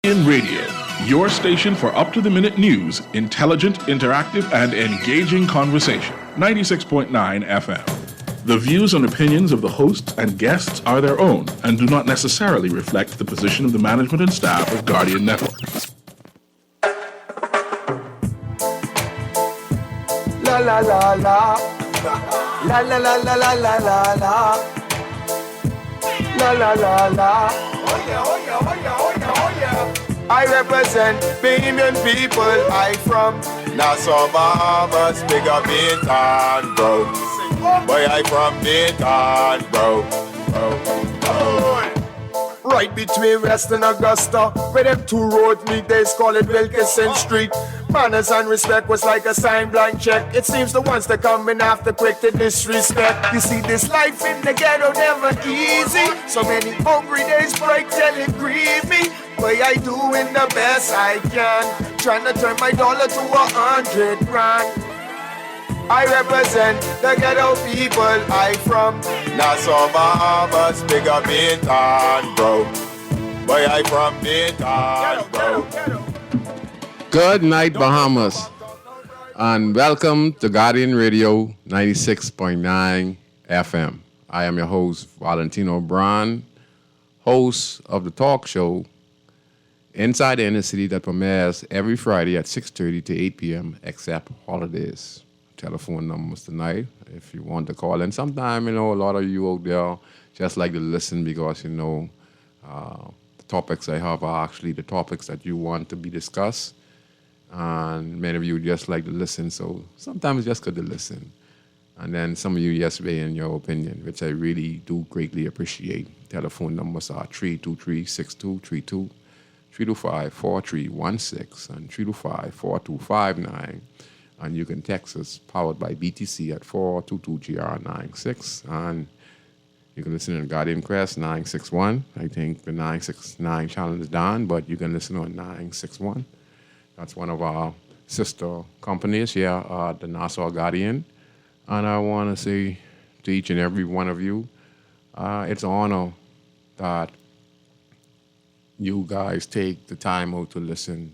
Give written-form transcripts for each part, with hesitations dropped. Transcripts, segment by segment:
In Radio, your station for up-to-the-minute news, intelligent, interactive, and engaging conversation. 96.9 FM. The views and opinions of the hosts and guests are their own and do not necessarily reflect the position of the management and staff of Guardian Network. La la la la. La la la la la la la la. La la la la. Oh yeah, oh yeah, oh yeah, oh yeah, oh yeah. I represent Bahamian people. I from Nassau, Bahamas, big up Bintan, bro. Boy, I from Bintan, bro. Right between West and Augusta, where them two roads meet, they call it Wilkinson Street. Manners and respect was like a sign blank check. It seems the ones that coming after quick to disrespect. You see, this life in the ghetto never easy. So many hungry days break till it grieve me. But I doing the best I can, trying to turn my dollar to 100 grand. I represent the ghetto people. I from Nassau, Bahamas, big up Bintan, bro. Boy, I from Bintan, bro. Good night, Bahamas, and welcome to Guardian Radio 96.9 FM. I am your host, Valentino, host of the talk show Inside the Inner City that premieres every Friday at 6:30 to 8 p.m. except holidays. Telephone numbers tonight if you want to call in. Sometime, a lot of you out there just like to listen because, the topics I have are actually the topics that you want to be discussed. And many of you just like to listen, so sometimes it's just good to listen. And then some of you just weigh in your opinion, which I really do greatly appreciate. Telephone numbers are 323-6232, 325-4316, and 325-4259. And you can text us, powered by BTC, at 422GR96. And you can listen on Guardian Crest 961. I think the 969 channel is down, but you can listen on 961. That's one of our sister companies here at the Nassau Guardian. And I want to say to each and every one of you, it's an honor that you guys take the time out to listen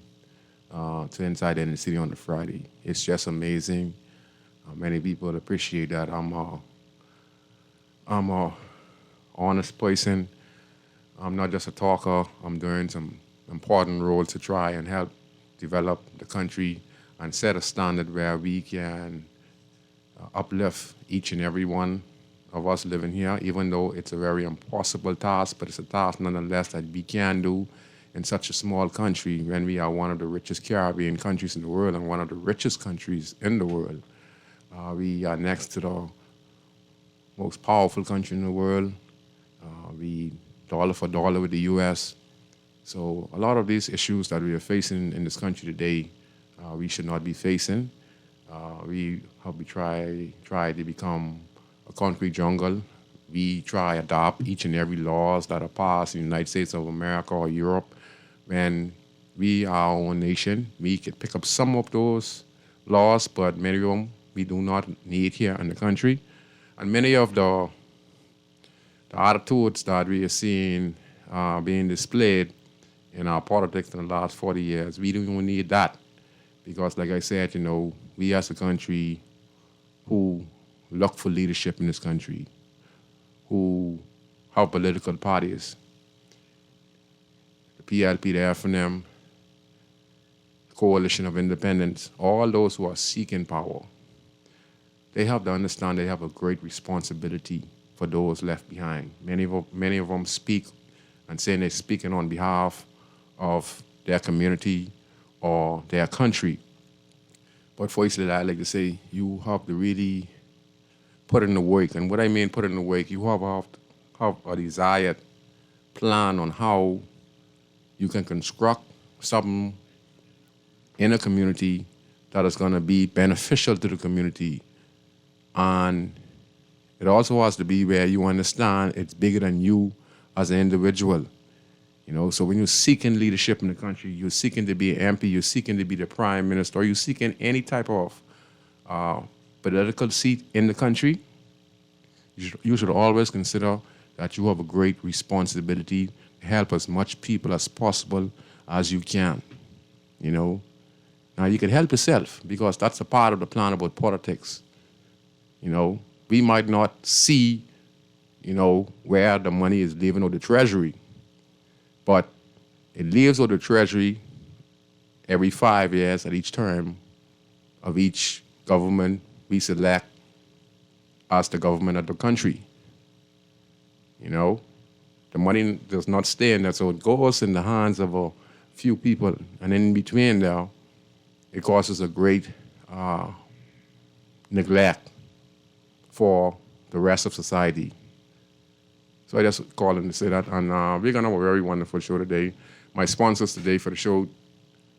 to Inside the Inner City on the Friday. It's just amazing. Many people appreciate that. I'm a honest person. I'm not just a talker. I'm doing some important roles to try and help develop the country and set a standard where we can uplift each and every one of us living here, even though it's a very impossible task, but it's a task nonetheless that we can do in such a small country when we are one of the richest Caribbean countries in the world and one of the richest countries in the world. We are next to the most powerful country in the world. We dollar for dollar with the U.S., so a lot of these issues that we are facing in this country today, we should not be facing. We try to become a concrete jungle. We try to adopt each and every laws that are passed in the United States of America or Europe. When we are our own nation, we can pick up some of those laws, but many of them we do not need here in the country. And many of the attitudes that we are seeing being displayed in our politics in the last 40 years, we don't even need that. Because like I said, we as a country who look for leadership in this country, who have political parties, the PLP, the FNM, the Coalition of Independents, all those who are seeking power, they have to understand they have a great responsibility for those left behind. Many of them speak and saying they're speaking on behalf of their community or their country. But firstly, I like to say you have to really put in the work. And what I mean put in the work, you have a desired plan on how you can construct something in a community that is going to be beneficial to the community. And it also has to be where you understand it's bigger than you as an individual. So when you're seeking leadership in the country, you're seeking to be an MP, you're seeking to be the prime minister, or you're seeking any type of political seat in the country, you should always consider that you have a great responsibility to help as much people as possible as you can, you know. Now, you can help yourself because that's a part of the plan about politics. You know, we might not see, you know, where the money is leaving or the treasury, but it leaves or the treasury every 5 years at each term of each government we select as the government of the country. You know, the money does not stay in there, so it goes in the hands of a few people, and in between there, it causes a great neglect for the rest of society. So I just called in to say that, and we're gonna have a very wonderful show today. My sponsors today for the show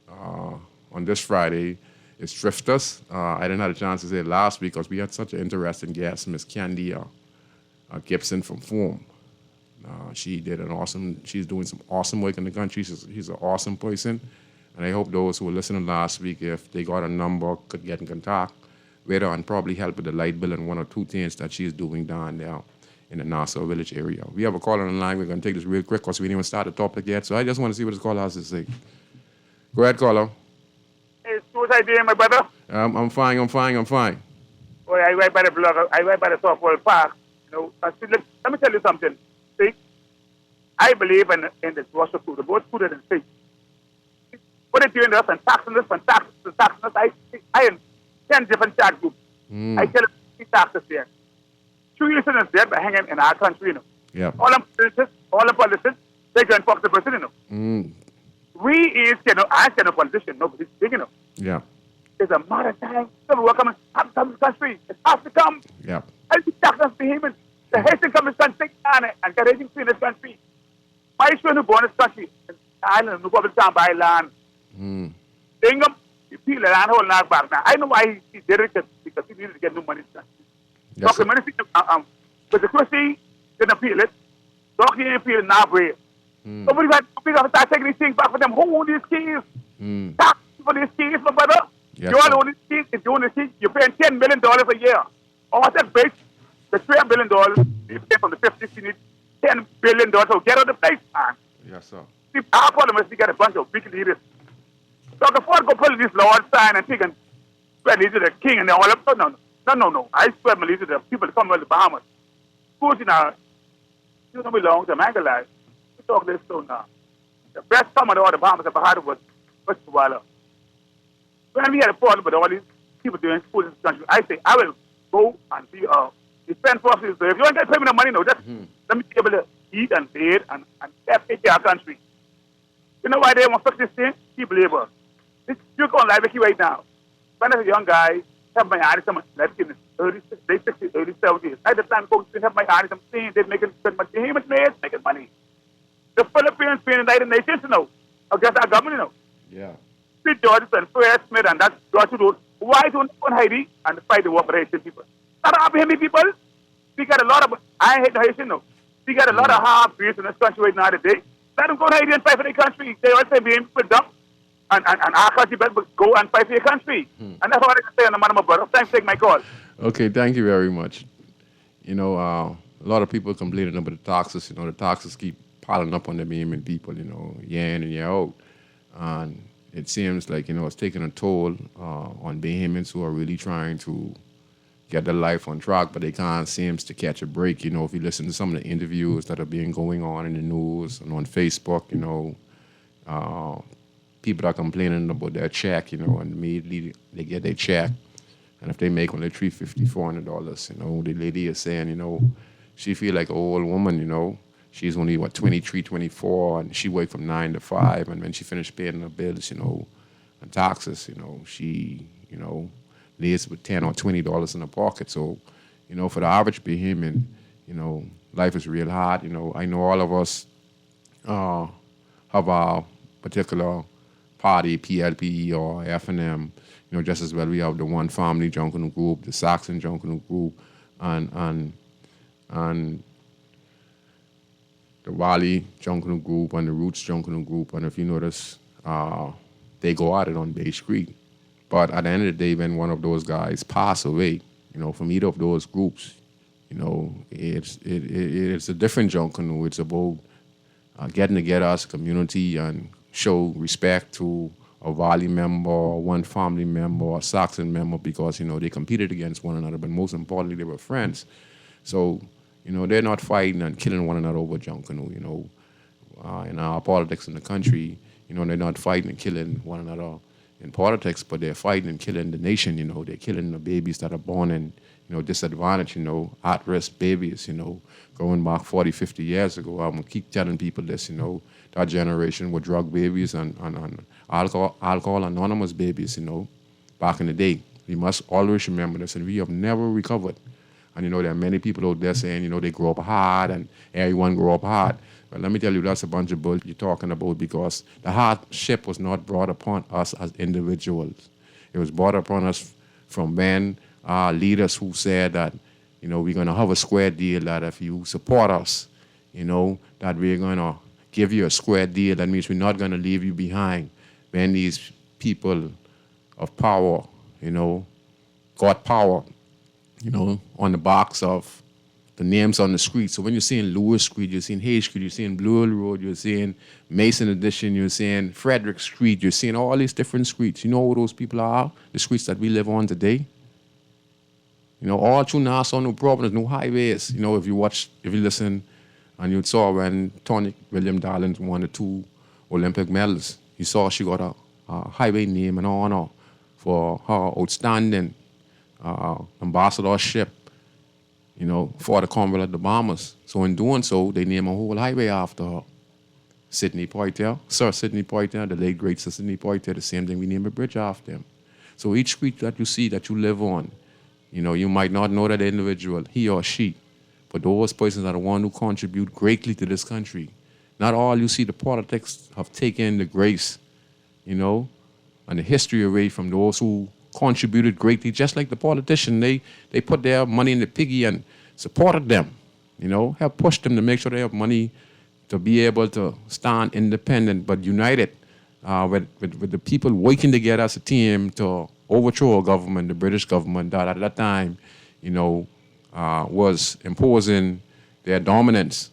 on this Friday is Thrifters. I didn't have a chance to say it last week because we had such an interesting guest, Miss Candy Gibson from Form. She's doing some awesome work in the country. She's an awesome person. And I hope those who were listening last week, if they got a number, could get in contact with her and probably help with the light bill and one or two things that she's doing down there in the Nassau Village area. We have a caller on the line. We're going to take this real quick because we didn't even start the topic yet. So I just want to see what this caller has to say. Go ahead, caller. Hey, Scrooge, how you doing, my brother? I'm fine. Oh, I right by the block. I right by the softball park. You know, let me tell you something. See, I believe in this Russia food, both food and fish. What they're doing us and taxing us and taxing us. I am 10 different tax groups. I tell them 3 taxes there. 2 years is dead by hanging in our country, you know. Yeah. All the politicians, they can fuck the president, you know. We is, you know, I am a politician, no, but it's big, you know. Yeah. There's a matter of time. Some will come to the country. It has to come. Yeah. And the taxes behemoth. The Haitian come to this country and get anything free in this country. My children who born in this country, in Ireland, no problem time by land. Bingham, you feel a land whole knock back now. I know why he did it because he needed to get new money in this country. Yes, But the Christie didn't appeal it. Doc didn't appeal it now, brave. So we got to start taking these things back for them. Who own these keys? Tax for these keys, my brother. Yes, you all own these keys. If you own these keys, you're paying $10 million a year. Or what's that base? The $3 billion, you pay from the 50s, you need $10 billion. So get out of the place, man. Yes, sir. See, our problem is we got a bunch of big leaders. So the Ford go pull this Lord sign and take and spread lead to the king and all of no. I spread my lead to the people that come from the Bahamas. Who's in our, you don't belong to Mangalize. We talk this so now. The best summer of all the Bahamas ever had was Walla. When we had a problem with all these people doing school in this country, I say, I will go and be a defense forces. If you want to pay me the money, no, just let me be able to eat and bathe and take care of our country. You know why they want to fix this thing? Cheap labor. You're going live with right now. When I was a young guy, have my eyes some left in the late 60s, early 70s. At the time, folks didn't have my eyes. I'm saying they're making good money. The Hammond Mayors making money. The Philippines being the United Nations, you know, against our government, you know. Yeah. Pete George and Fred Smith and that George Wood. Why don't on Haiti and fight the war for Haitian people? Not our Haitian people. We got a lot of, I hate the Haitian, no. We got a lot of hard breeds in this country right now today. Let them go to Haiti and fight for their country. They always say being put down. And our country better go and fight for your country. And that's all I can say on the matter, my brother. Thanks for taking my call. Okay, thank you very much. You know, a lot of people complaining about the taxes. You know, the taxes keep piling up on the Bahamian people, you know, year in and year out. And it seems like, you know, it's taking a toll on Bahamians who are really trying to get their life on track, but they can't seem to catch a break. You know, if you listen to some of the interviews that are being going on in the news and on Facebook, you know, people are complaining about their check, you know, and immediately they get their check. And if they make only $350, $400, you know, the lady is saying, you know, she feel like an old woman, you know. She's only, 23, 24, and she worked from 9 to 5. And when she finished paying her bills, you know, and taxes, you know, she, you know, lays with $10 or $20 in her pocket. So, you know, for the average Bahamian, you know, life is real hard. You know, I know all of us have our particular party, PLP or F&M, you know, just as well we have the One Family Junkanoo Group, the Saxon Junkanoo Group, and the Wally Junkanoo Group and the Roots Junkanoo Group. And if you notice, they go at it on Bay Street. But at the end of the day, when one of those guys pass away, you know, from either of those groups, you know, it's a different Junkanoo. It's about getting together as a community and show respect to a Valley member, or one family member, or a Saxon member because, they competed against one another, but most importantly, they were friends. So, they're not fighting and killing one another over junk canoe, in our politics in the country, they're not fighting and killing one another in politics, but they're fighting and killing the nation, they're killing the babies that are born in, disadvantaged, at-risk babies, going back 40, 50 years ago. I'm going to keep telling people this, that generation were drug babies and alcohol anonymous babies, back in the day. We must always remember this, and we have never recovered. And, there are many people out there saying, they grow up hard and everyone grow up hard. But let me tell you, that's a bunch of bull you're talking about, because the hardship was not brought upon us as individuals. It was brought upon us from men, leaders who said that, we're going to have a square deal, that if you support us, that we're going to give you a square deal. That means we're not going to leave you behind. When these people of power, got power, on the box of the names on the street. So when you're seeing Lewis Street, you're seeing Hayes Street, you're seeing Blue Hill Road, you're seeing Mason Addition, you're seeing Frederick Street, you're seeing all these different streets. You know who those people are? The streets that we live on today. All through Nassau, no problems, no highways. If you listen, and you saw when Tony William Darling won the 2 Olympic medals, you saw she got a highway name and honor for her outstanding ambassadorship, for the Commonwealth of the Bahamas. So in doing so, they name a whole highway after her. Sidney Poitier, Sir Sidney Poitier, the late great Sir Sidney Poitier, the same thing, we name a bridge after him. So each street that you see, that you live on, you might not know that individual, he or she, but those persons are the ones who contribute greatly to this country. Not all you see, the politics have taken the grace, and the history away from those who contributed greatly, just like the politician. They put their money in the piggy and supported them, help push them to make sure they have money to be able to stand independent but united with the people working together as a team to overthrow a government, the British government, that at that time, was imposing their dominance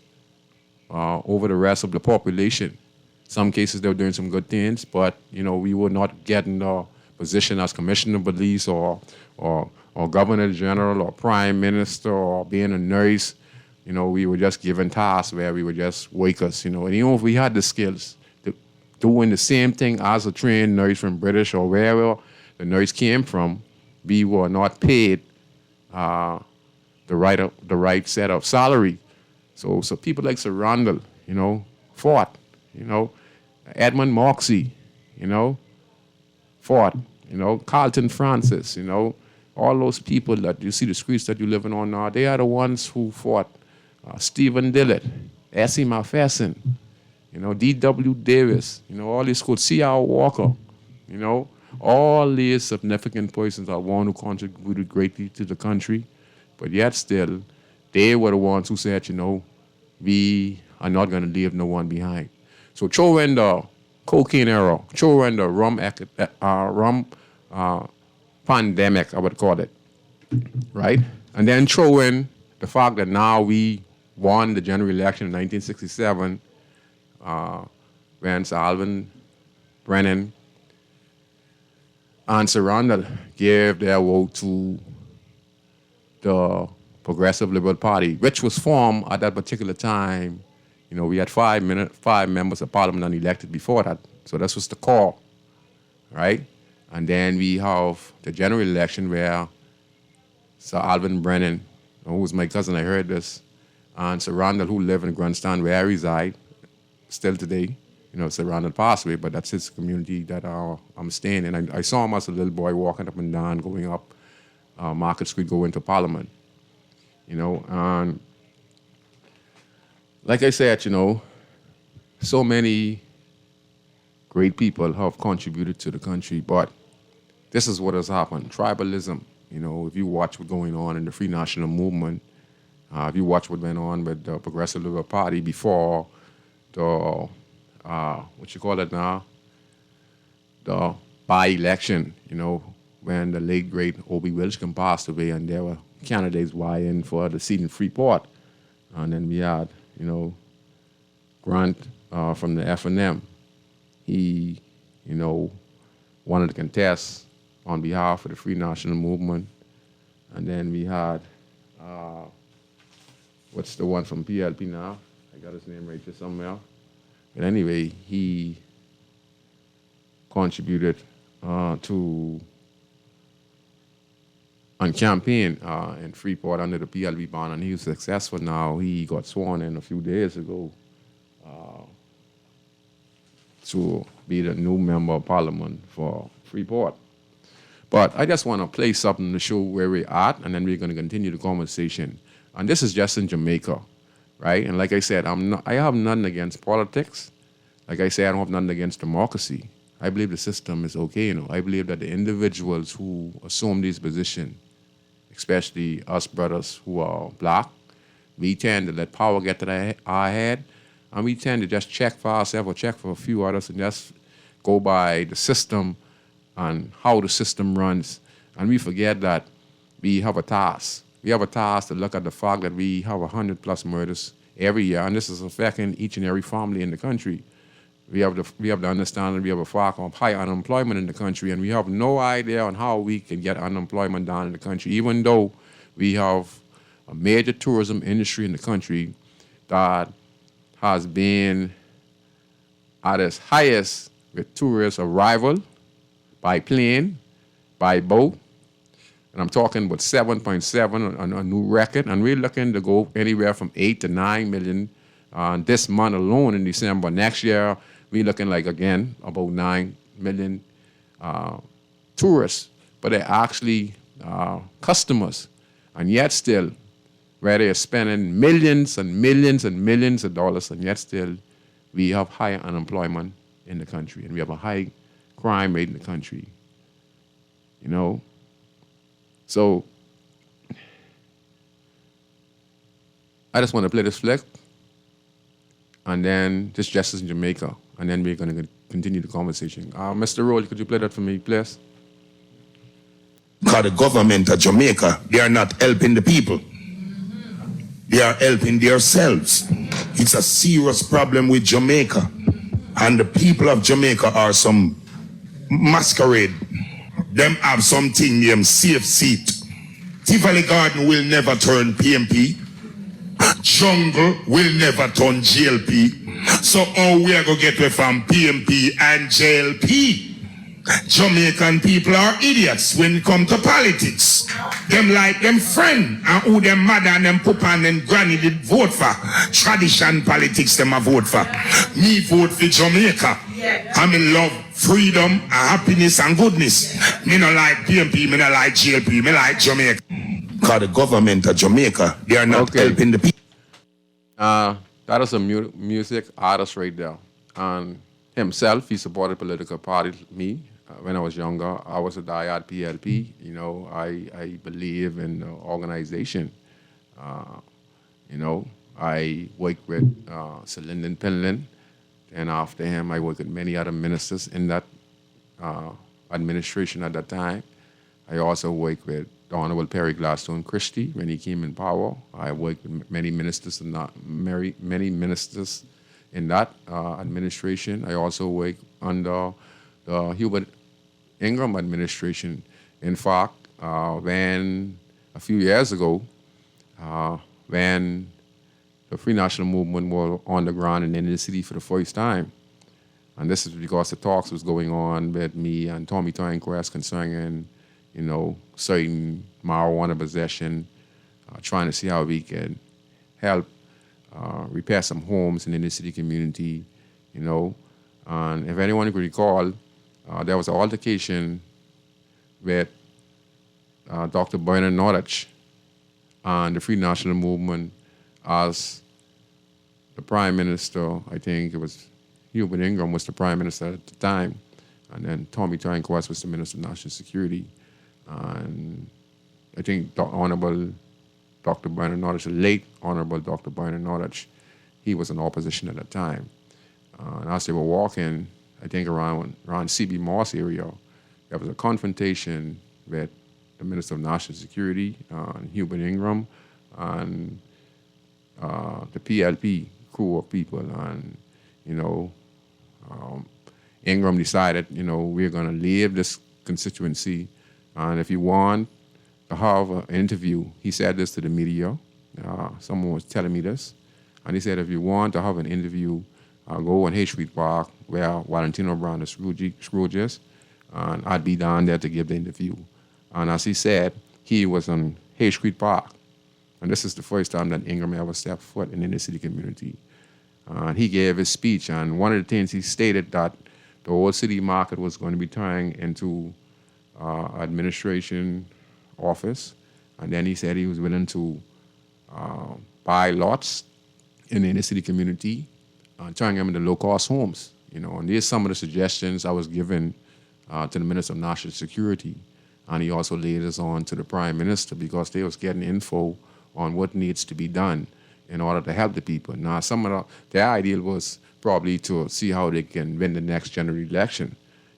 over the rest of the population. Some cases they were doing some good things, but we were not getting the position as commissioner of police or governor general or prime minister or being a nurse. We were just given tasks where we were just workers. And even if we had the skills, doing the same thing as a trained nurse from British or wherever the nurse came from, we were not paid the right set of salary. So people like Sir Randall, fought, Edmund Moxie, fought, Carlton Francis, all those people that you see the streets that you're living on now, they are the ones who fought. Stephen Dillett, S.E. Matheson, D.W. Davis, all these schools, C.R. Walker, all these significant persons are one who contributed greatly to the country, but yet still, they were the ones who said, we are not going to leave no one behind. So throw in the cocaine era, throw in the rum pandemic, I would call it, right? And then throw in the fact that now we won the general election in 1967 when Sir Alvin Brennan and Sir Randall gave their vote to the Progressive Liberal Party, which was formed at that particular time. We had five members of parliament unelected before that. So this was the core, right? And then we have the general election where Sir Alvin Brennan, who was my cousin, I heard this, and Sir Randall, who lived in Grandstand, where I reside, still today. Sir Randall passed away, but that's his community that I'm staying in. I saw him as a little boy walking up and down, going up Market Street, going to Parliament. And like I said, so many great people have contributed to the country, but this is what has happened. Tribalism, if you watch what's going on in the Free National Movement, if you watch what went on with the Progressive Liberal Party before the, what you call it now, the by-election, when the late, great Obie Wilchcombe passed away and there were candidates vying for the seat in Freeport. And then we had, Grant from the F&M. he, wanted to contest on behalf of the Free National Movement. And then we had, what's the one from PLP now? I got his name right here somewhere. But anyway, he contributed to on campaign in Freeport under the PLP bond, and he was successful now. He got sworn in a few days ago to be the new member of parliament for Freeport. But I just want to play something to show where we're at, and then we're going to continue the conversation. And this is just in Jamaica, right? And like I said, I have nothing against politics. Like I said, I don't have nothing against democracy. I believe the system is okay. I believe that the individuals who assume these positions, especially us brothers who are black, we tend to let power get to our head, and we tend to just check for ourselves or check for a few others and just go by the system and how the system runs. And we forget that we have a task. We have a task to look at the fact that we have 100+ murders every year, and this is affecting each and every family in the country. We have to understand that we have a fact of high unemployment in the country, and we have no idea on how we can get unemployment down in the country, even though we have a major tourism industry in the country that has been at its highest with tourist arrival by plane, by boat, and I'm talking about 7.7 on a new record, and we're looking to go anywhere from 8 to 9 million this month alone in December. Next year, we're looking like, again, about 9 million tourists, but they're actually customers, and yet still, where they're spending millions and millions and millions of dollars, and yet still, we have high unemployment in the country, and we have a high crime rate in the country, So I just want to play this flick, and then this Justice in Jamaica, and then we're going to continue the conversation. Mr. Roll, could you play that for me, please? Because the government of Jamaica, they are not helping the people. They are helping themselves. It's a serious problem with Jamaica. And the people of Jamaica are some masquerade. Them have something named safe seat. Tivoli Garden will never turn PMP. Jungle will never turn GLP. So how we are going to get away from PMP and JLP? Jamaican people are idiots when it comes to politics. Them like them friend and who them mother and them papa and them granny did vote for. Tradition politics them a vote for. Me vote for Jamaica. I'm in love, freedom, and happiness and goodness. Me not like PMP, me not like GLP, me like Jamaica. Because the government of Jamaica, they are not helping the people. That is a music artist right there. And himself, he supported political parties. Me, when I was younger, I was a diehard PLP. I believe in the organization. I worked with Sir Lyndon Pinlin, and after him, I worked with many other ministers in that administration at that time. I also worked with the Honorable Perry Gladstone Christie when he came in power. I worked with many ministers in that administration. I also worked under the Hubert Ingram administration. In fact, when a few years ago, when the Free National Movement was on the ground and in the city for the first time, and this is because the talks was going on with me and Tommy Toynquest concerning, certain marijuana possession, trying to see how we can help repair some homes in the inner city community, And if anyone could recall, there was an altercation with Dr. Bernard Nordich and the Free National Movement as the Prime Minister. I think it was Hubert Ingram was the Prime Minister at the time, and then Tommy Toynquest was the Minister of National Security. And I think the Honorable Dr. Bernard Nordich, the late Honorable Dr. Bernard Nordich, he was in opposition at the time. And as they were walking, I think around CB Moss area, there was a confrontation with the Minister of National Security, Hubert Ingram, and the PLP crew of people. And, Ingram decided, we're going to leave this constituency. And if you want to have an interview, he said this to the media. Someone was telling me this. And he said, if you want to have an interview, go on Hay Street Park where Valentino Brown and Scrooge is. And I'd be down there to give the interview. And as he said, he was on Hay Street Park. And this is the first time that Ingram ever stepped foot in the inner city community. And he gave his speech, and one of the things he stated that the old city market was going to be turning into administration office. And then he said he was willing to buy lots in the inner city community, turning them into low-cost homes. And these are some of the suggestions I was given to the Minister of National Security. And he also laid this on to the Prime Minister because they was getting info on what needs to be done in order to help the people. Now, some of their ideal was probably to see how they can win the next general election.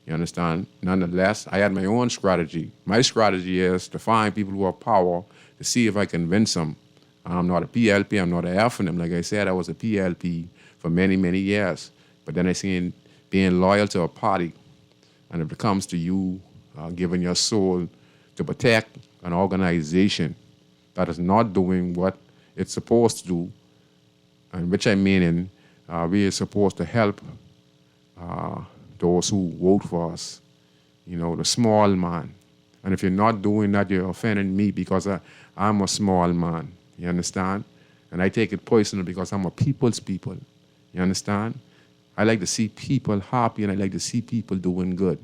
You understand? Nonetheless, I had my own strategy. My strategy is to find people who have power to see if I can convince them. I'm not a PLP, I'm not an FNM. Like I said, I was a PLP for many, many years. But then I seen being loyal to a party, and if it comes to you giving your soul to protect an organization that is not doing what it's supposed to do, and which I mean we are supposed to help those who vote for us, the small man. And if you're not doing that, you're offending me because I'm a small man, you understand? And I take it personal because I'm a people's people, you understand? I like to see people happy and I like to see people doing good.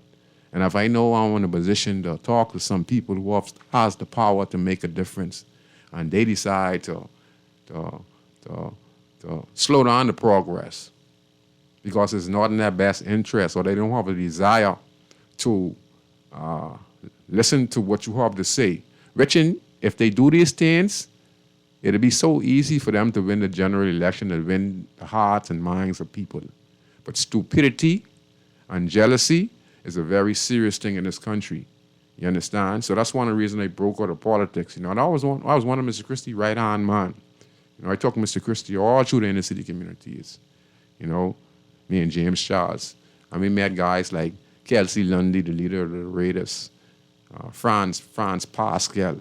And if I know I'm in a position to talk to some people who has the power to make a difference, and they decide to slow down the progress because it's not in their best interest, or they don't have a desire to listen to what you have to say. Richard, if they do these things, it'll be so easy for them to win the general election, to win the hearts and minds of people. But stupidity and jealousy is a very serious thing in this country. You understand? So that's one of the reasons I broke out of politics. And I was one of Mr. Christie's right-hand man. I talk to Mr. Christie all through the inner city communities. Me and James Charles. And we met guys like Kelsey Lundy, the leader of the Raiders, Franz Pascal,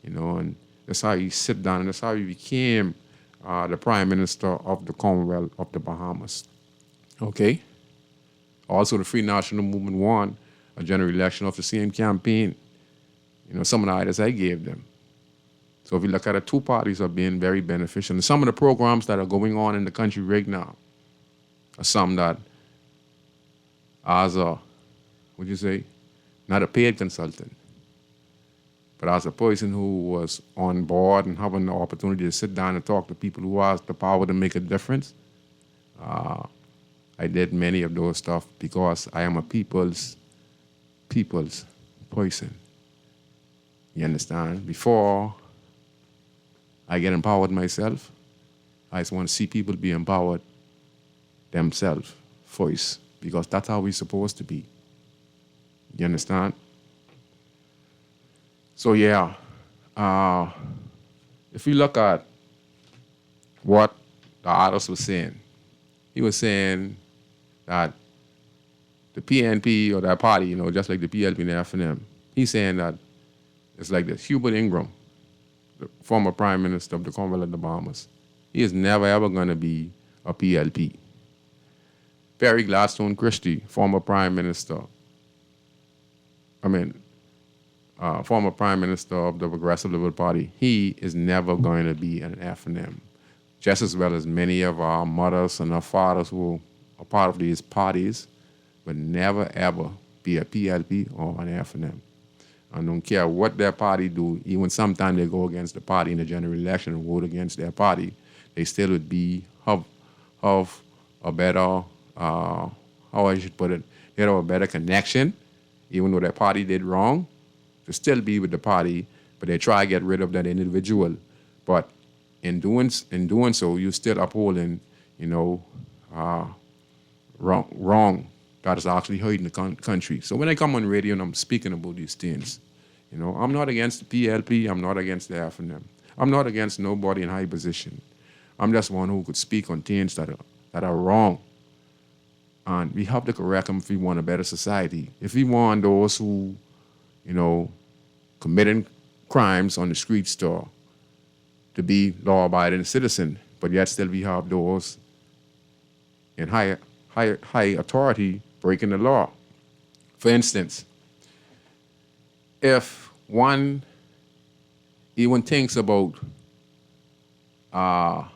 and that's how he sit down, and that's how he became the Prime Minister of the Commonwealth of the Bahamas. Okay? Also, the Free National Movement won a general election of the same campaign. Some of the ideas I gave them. So if you look at it, two parties are being very beneficial. And some of the programs that are going on in the country right now are some that, as not a paid consultant, but as a person who was on board and having the opportunity to sit down and talk to people who has the power to make a difference, I did many of those stuff because I am a people's person. You understand? Before I get empowered myself, I just want to see people be empowered themselves first, because that's how we're supposed to be. You understand? So yeah, if we look at what the artist was saying, he was saying that the PNP or that party, just like the PLP and the FNM, he's saying that it's like this. Hubert Ingram, the former Prime Minister of the Commonwealth of the Bahamas, he is never ever going to be a PLP. Perry Gladstone Christie, former Prime Minister, former Prime Minister of the Progressive Liberal Party, he is never going to be an FNM, just as well as many of our mothers and our fathers who are part of these parties would never ever be a PLP or an FNM. I don't care what their party do, even sometimes they go against the party in the general election and vote against their party, they still would be have a better, how I should put it, they have a better connection, even though their party did wrong, to still be with the party, but they try to get rid of that individual. But in doing so, you're still upholding, wrong that is actually hurting the country. So when I come on radio and I'm speaking about these things, I'm not against the PLP, I'm not against the FNM. I'm not against nobody in high position. I'm just one who could speak on things that are wrong. And we have to correct them if we want a better society. If we want those who, committing crimes on the streets to be law-abiding citizen, but yet still we have those in high authority breaking the law. For instance, if one even thinks about, how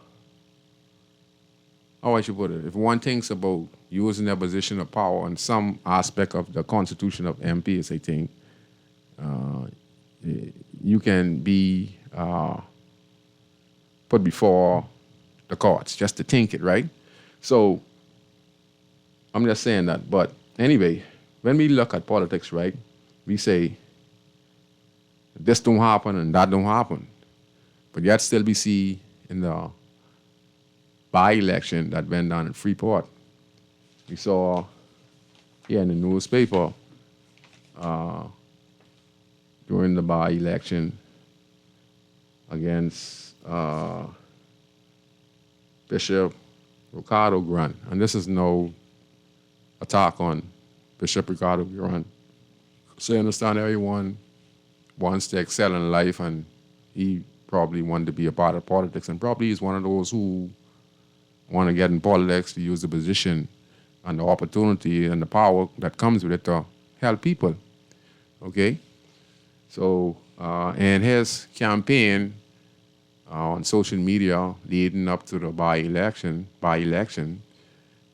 I should put it, if one thinks about using their position of power on some aspect of the constitution of MPs, I think, you can be put before the courts just to think it, right? So I'm just saying that. But anyway, when we look at politics, right, we say this don't happen and that don't happen. But yet still we see in the by-election that went down in Freeport, we saw here in the newspaper during the by-election against Bishop Ricardo Grant. And this is no attack on Bishop Ricardo Grant. So you understand everyone wants to excel in life, and he probably wanted to be a part of politics, and probably he's one of those who want to get in politics to use the position and the opportunity and the power that comes with it to help people, okay? So in his campaign on social media leading up to the by-election,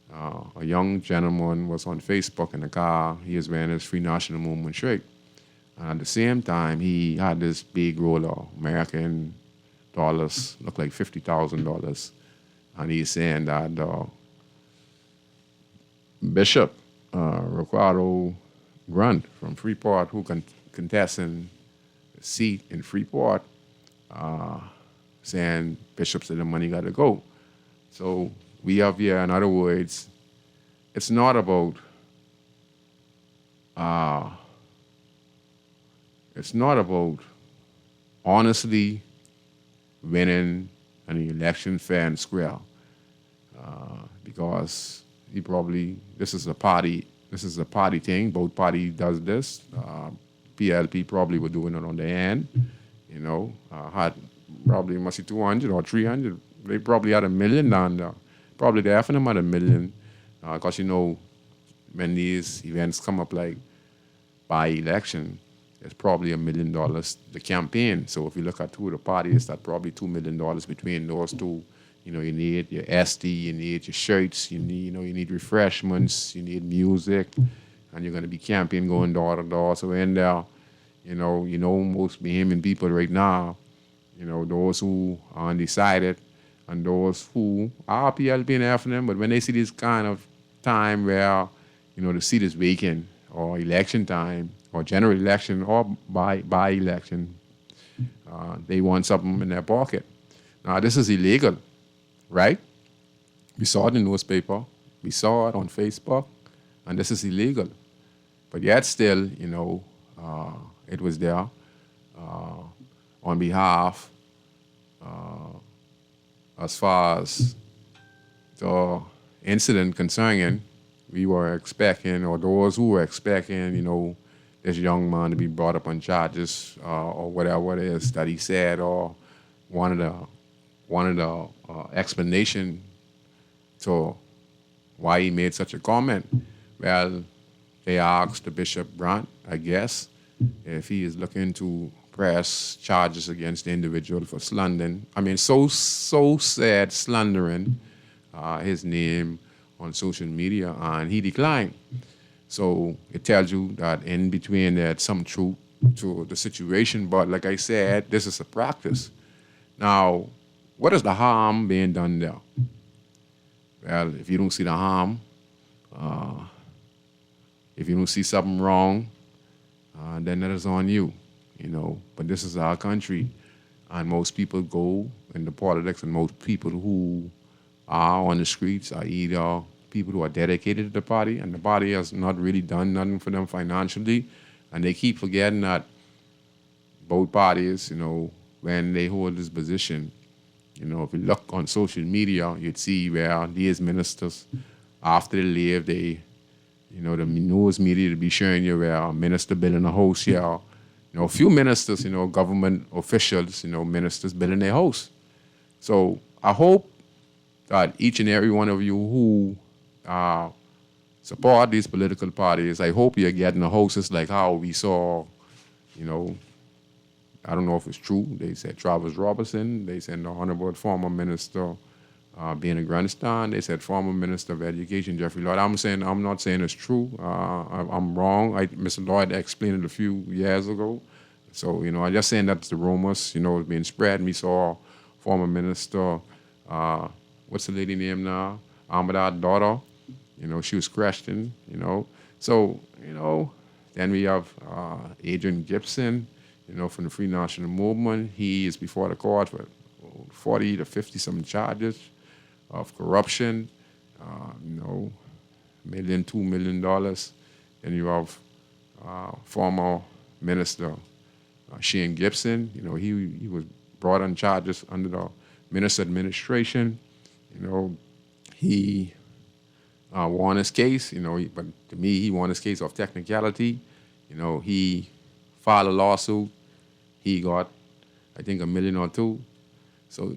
a young gentleman was on Facebook in the car. He was wearing his Free National Movement shirt. And at the same time, he had this big roll of American dollars, looked like $50,000. And he's saying that Bishop Ricardo Grant from Freeport, who contesting a seat in Freeport, saying Bishop said the money got to go. So we have here, in other words, it's not about honestly winning an election fair and square, because this is a party thing. Both parties does this. PLP probably were doing it on their end, had probably must be 200 or 300. They probably had $1 million down there. Probably they have them at $1 million, because when these events come up like by election, it's probably $1 million the campaign. So if you look at two of the parties, that's probably $2 million between those two. You need your SD, you need your shirts, you need refreshments, you need music, and you're going to be campaigning going door to door. So in there, most Bahamian people right now, those who are undecided and those who are PLP and FNM, but when they see this kind of time where, the seat is vacant, or election time, or general election, or by election, they want something in their pocket. Now, this is illegal, right? We saw it in the newspaper. We saw it on Facebook, and this is illegal. But yet still, it was there on behalf, as far as the incident concerning, we were expecting, or those who were expecting, this young man to be brought up on charges or whatever it is that he said, or wanted the explanation to why he made such a comment. Well, they asked the Bishop Grant, I guess, if he is looking to press charges against the individual for slandering. I mean, so sad slandering his name on social media, and he declined. So it tells you that in between there's some truth to the situation. But like I said, this is a practice. Now, what is the harm being done there? Well, if you don't see the harm, if you don't see something wrong, then that is on you, But this is our country, and most people go into politics, and most people who are on the streets are either people who are dedicated to the party, and the party has not really done nothing for them financially, and they keep forgetting that both parties, when they hold this position, if you look on social media, you'd see where these ministers after they leave, the news media to be sharing you where a minister building a house here. A few ministers, government officials, ministers building their house. So I hope that each and every one of you who support these political parties, I hope you're getting the houses like how we saw, I don't know if it's true. They said Travis Robertson. They said the honorable former minister being in Grandstand. They said former minister of education Jeffrey Lloyd. I'm not saying it's true. I'm wrong. Mr. Lloyd explained it a few years ago. So I'm just saying that's the rumors. It's being spread. We saw former minister. What's the lady name now? Ahmad's daughter. She was questioned. So then we have Adrian Gibson. From the Free National Movement. He is before the court for 40 to 50 some charges of corruption, $1 million, $2 million. Then you have former minister Shane Gibson. He was brought on charges under the minister administration. He won his case. But to me, he won his case off technicality. He filed a lawsuit. He got, I think, $1 million or $2 million. So,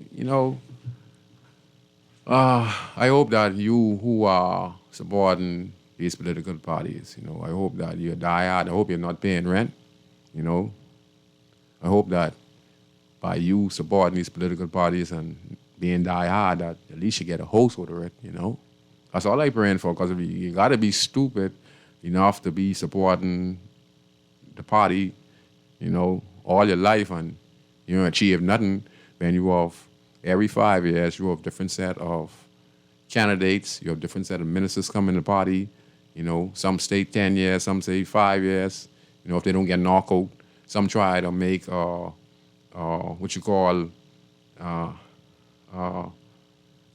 I hope that you who are supporting these political parties, I hope that you're diehard. I hope you're not paying rent, I hope that by you supporting these political parties and being diehard, that at least you get a house over it, That's all I'm praying for, because you got to be stupid enough to be supporting the party, all your life, and you don't achieve nothing. When you have every 5 years, you have different set of candidates, you have different set of ministers coming to the party. Some stay 10 years, some say 5 years. If they don't get knocked out, some try to make what you call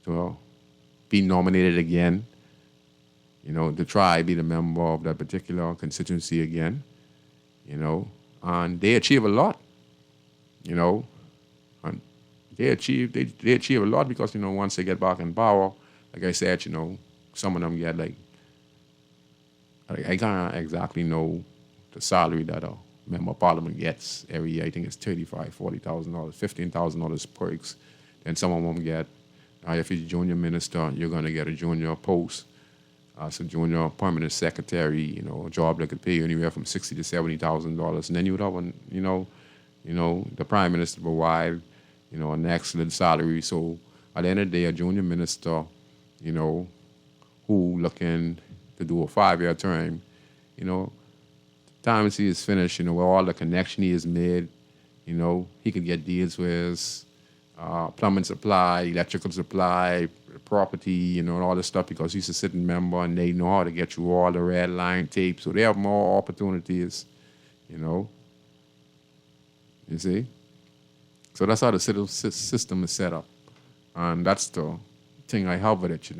to be nominated again. To try be the member of that particular constituency again. And they achieve a lot, and they achieve a lot because, once they get back in power, like I said, some of them get I can't exactly know the salary that a member of parliament gets every year. I think it's $35,000, $40,000, $15,000 perks. Then some of them get, if you're a junior minister, you're going to get a junior post. As a junior permanent secretary, a job that could pay you anywhere from $60,000 to $70,000, and then you would have, the prime minister provide, an excellent salary. So at the end of the day, a junior minister, who looking to do a 5-year term, time he is finished, where all the connection he has made, he could get deals with plumbing supply, electrical supply, property, and all this stuff, because he's a sitting member and they know how to get you all the red line tape. So they have more opportunities, You see? So that's how the system is set up. And that's the thing I have with it,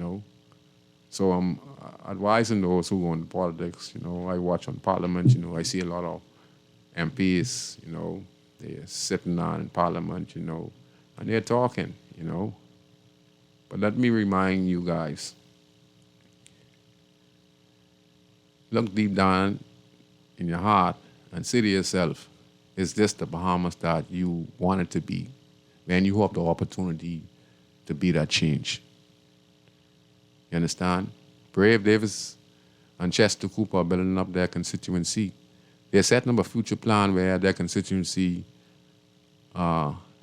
So I'm advising those who go into politics, I watch on Parliament, I see a lot of MPs, they're sitting down in Parliament, and they're talking, But let me remind you guys, look deep down in your heart and say to yourself, is this the Bahamas that you want it to be? Man, you have the opportunity to be that change. You understand? Brave Davis and Chester Cooper are building up their constituency. They're setting up a future plan where their constituency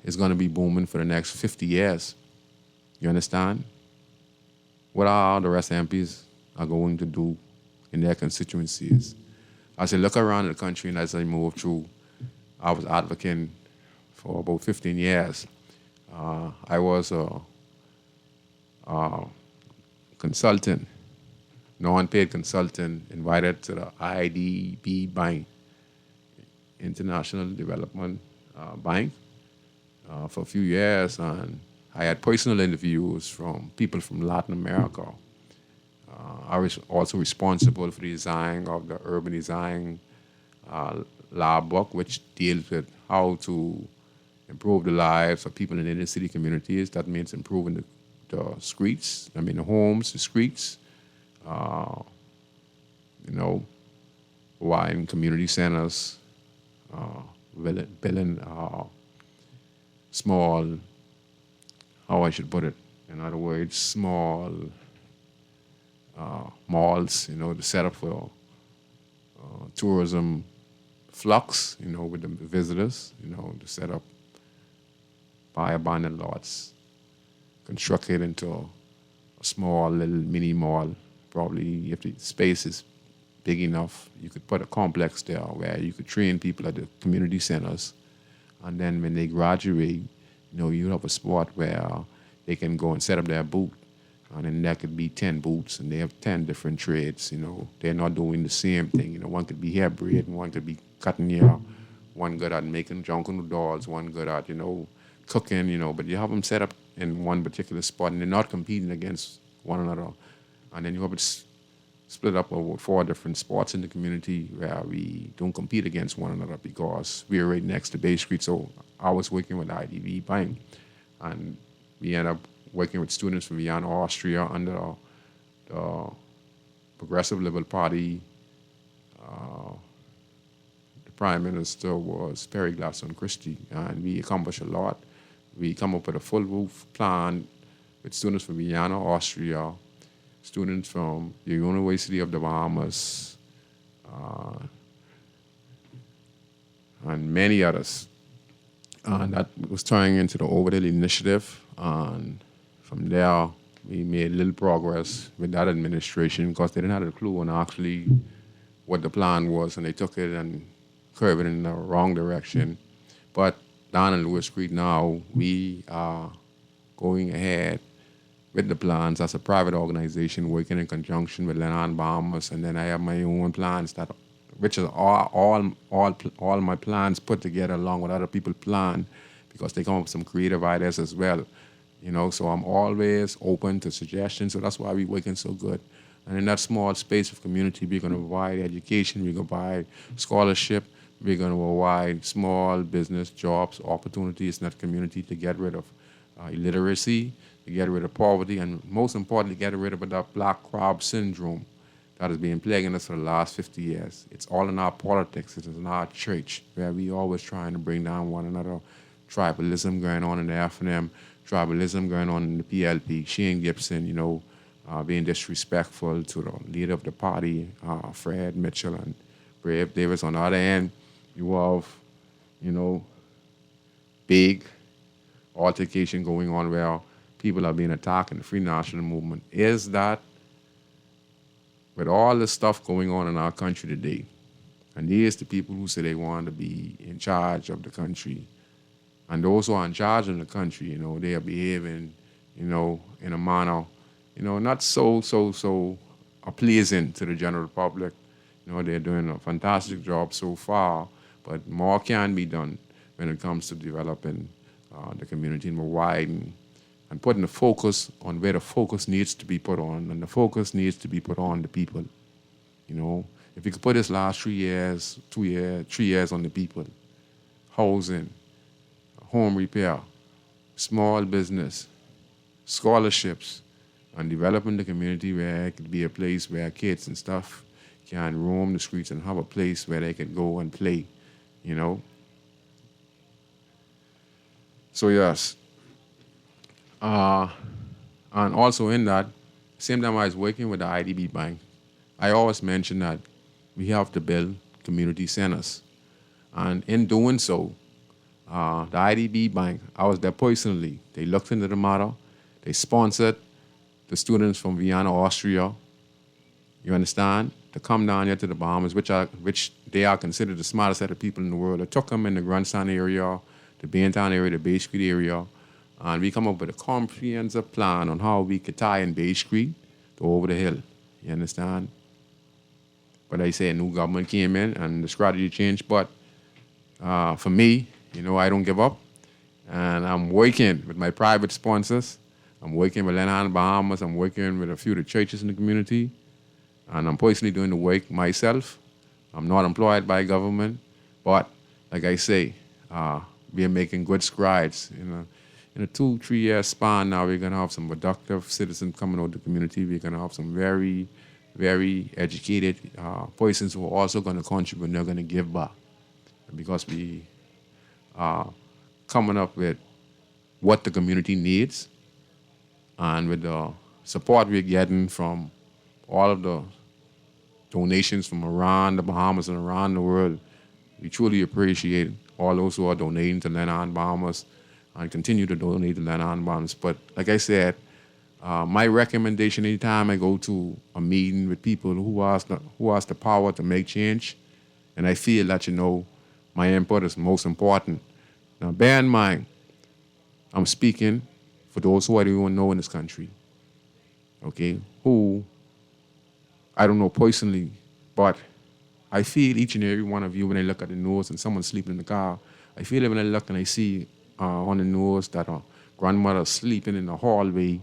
is going to be booming for the next 50 years. You understand? What are the rest of MPs are going to do in their constituencies? As I look around the country and as I move through, I was advocating for about 15 years. I was a consultant, non-paid consultant, invited to the IDB Bank, International Development Bank, for a few years, and I had personal interviews from people from Latin America. I was also responsible for the design of the urban design law book, which deals with how to improve the lives of people in inner city communities. That means improving the streets, the homes, the streets, you know, wine community centers, building small, how I should put it, in other words, small malls, to set up for tourism flux, with the visitors, to set up, buy abandoned lots, construct it into a small little mini mall. Probably if the space is big enough, you could put a complex there where you could train people at the community centers. And then when they graduate, you have a spot where they can go and set up their booth. And then there could be 10 booths, and they have 10 different trades. They're not doing the same thing. One could be hair braid, and one could be cutting hair. One good at making jungle dolls, one good at, cooking, but you have them set up in one particular spot, and they're not competing against one another. And then you have it split up over 4 different spots in the community where we don't compete against one another because we're right next to Bay Street. So I was working with IDB Bank, and we ended up working with students from Vienna, Austria, under the Progressive Liberal Party. The Prime Minister was Perry Gladstone Christie, and we accomplished a lot. We come up with a full roof plan with students from Vienna, Austria, students from the University of the Bahamas, and many others. And that was turning into the Overdale Initiative. And from there, we made little progress with that administration because they didn't have a clue on actually what the plan was, and they took it and curved it in the wrong direction. But down in Lewis Creek now, we are going ahead with the plans as a private organization working in conjunction with Lenan Bahamas, and then I have my own plans which is all my plans put together along with other people's plan because they come up with some creative ideas as well. So I'm always open to suggestions. So that's why we're working so good. And in that small space of community, we're going to provide education, we're going to provide scholarship, we're going to provide small business jobs, opportunities in that community to get rid of illiteracy, to get rid of poverty, and most importantly, get rid of that black crab syndrome that has been plaguing us for the last 50 years. It's all in our politics. It is in our church, where we always trying to bring down one another. Tribalism going on in the FNM, tribalism going on in the PLP. Shane Gibson, being disrespectful to the leader of the party, Fred Mitchell and Brave Davis. On the other end, you have, big altercation going on where people are being attacked in the Free National Movement. Is that with all the stuff going on in our country today, and these the people who say they want to be in charge of the country, and those who are in charge of the country, they are behaving, in a manner, not so pleasing to the general public. They're doing a fantastic job so far, but more can be done when it comes to developing the community more wide and putting the focus on where the focus needs to be put on, and the focus needs to be put on the people. If you could put this last 3 years, 3 years on the people, housing, home repair, small business, scholarships, and developing the community where it could be a place where kids and stuff can roam the streets and have a place where they could go and play, So yes. And also in that, same time I was working with the IDB Bank, I always mention that we have to build community centers. And in doing so, the IDB Bank, I was there personally. They looked into the matter. They sponsored the students from Vienna, Austria, you understand, to come down here to the Bahamas, which they are considered the smartest set of people in the world. I took them in the Grandstand area, the Baintown area, the Bay Street area, and we come up with a comprehensive plan on how we could tie in Bay Street to over the hill, you understand? But I say a new government came in and the strategy changed, but for me, I don't give up. And I'm working with my private sponsors. I'm working with Lenan Bahamas. I'm working with a few of the churches in the community. And I'm personally doing the work myself. I'm not employed by government. But like I say, we are making good strides. In a 2-3 year span now, we're going to have some productive citizens coming out of the community. We're going to have some very very educated persons who are also going to contribute and they're going to give back. Because we are coming up with what the community needs and with the support we're getting from all of the donations from around the Bahamas and around the world. We truly appreciate all those who are donating to Lennon Bahamas and continue to donate to Lennon Bahamas. But like I said, my recommendation anytime I go to a meeting with people who has the power to make change, and I feel that, my input is most important. Now, bear in mind, I'm speaking for those who I don't even know in this country, okay, who I don't know personally, but I feel each and every one of you when I look at the news and someone's sleeping in the car, I feel it when I look and I see on the news that a grandmother sleeping in the hallway,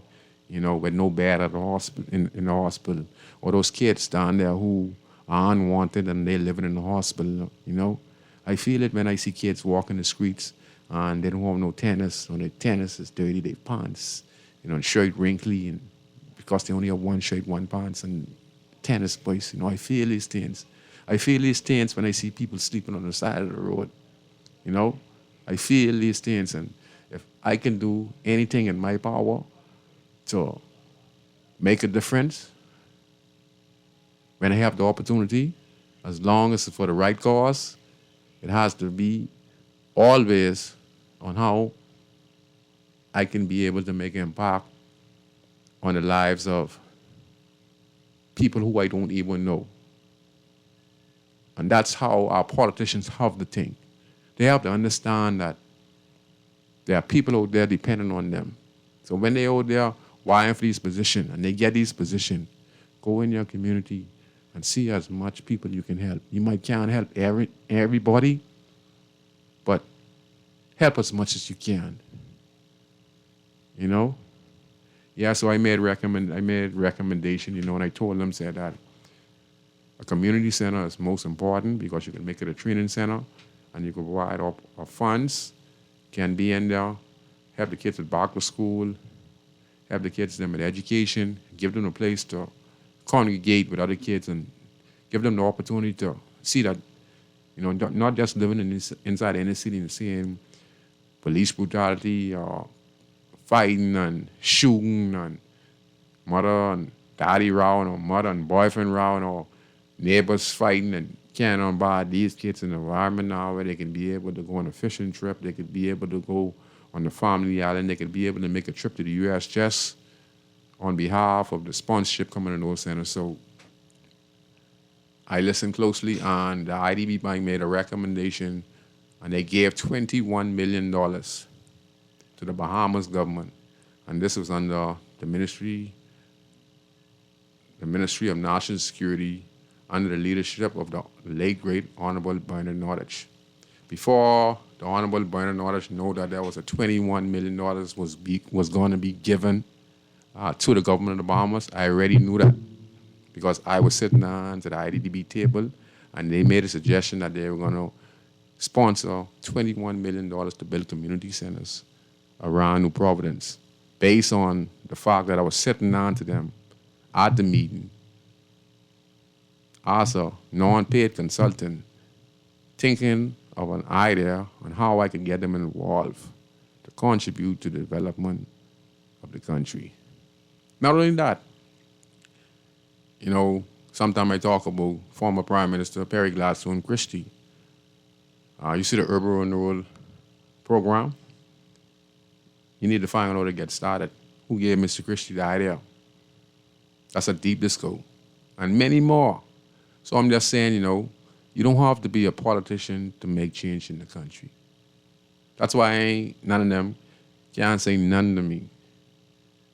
with no bed at the hospital, in the hospital, or those kids down there who are unwanted and they're living in the hospital, I feel it when I see kids walking the streets and they don't have no tennis, or their tennis is dirty, their pants, shirt wrinkly, and because they only have one shirt, one pants, and tennis boys, I feel these things. I feel these things when I see people sleeping on the side of the road, I feel these things, and if I can do anything in my power to make a difference when I have the opportunity, as long as it's for the right cause, it has to be always on how I can be able to make an impact on the lives of people who I don't even know. And that's how our politicians have to think. They have to understand that there are people out there depending on them. So when they're out there vying for these positions and they get these positions, go in your community and see as much people you can help. You might can't help everybody, but help as much as you can. Yeah, so I made recommendation, and I told them, said that a community center is most important because you can make it a training center and you can provide our funds, can be in there, have the kids back to school, have the kids them with education, give them a place to congregate with other kids and give them the opportunity to see that, not just living inside the inner city and seeing police brutality or fighting and shooting and mother and daddy round or mother and boyfriend round or neighbors fighting and can't unbar these kids in an environment now where they can be able to go on a fishing trip, they could be able to go on the family island, they could be able to make a trip to the U.S. just on behalf of the sponsorship coming in those centers. So I listened closely, and the IDB Bank made a recommendation, and they gave $21 million to the Bahamas government. And this was under the Ministry of National Security under the leadership of the late, great Honorable Bernard Nordich. Before the Honorable Bernard Nordich knew that there was a $21 million was going to be given to the government of the Bahamas, I already knew that because I was sitting on to the IDDB table and they made a suggestion that they were going to sponsor $21 million to build community centers around New Providence based on the fact that I was sitting on to them at the meeting as a non-paid consultant thinking of an idea on how I can get them involved to contribute to the development of the country. Not only that, sometimes I talk about former Prime Minister Perry Gladstone Christie. You see the urban renewal program? You need to find out how to get started. Who gave Mr. Christie the idea? That's a deep disco. And many more. So I'm just saying, you don't have to be a politician to make change in the country. That's why none of them can't say none to me.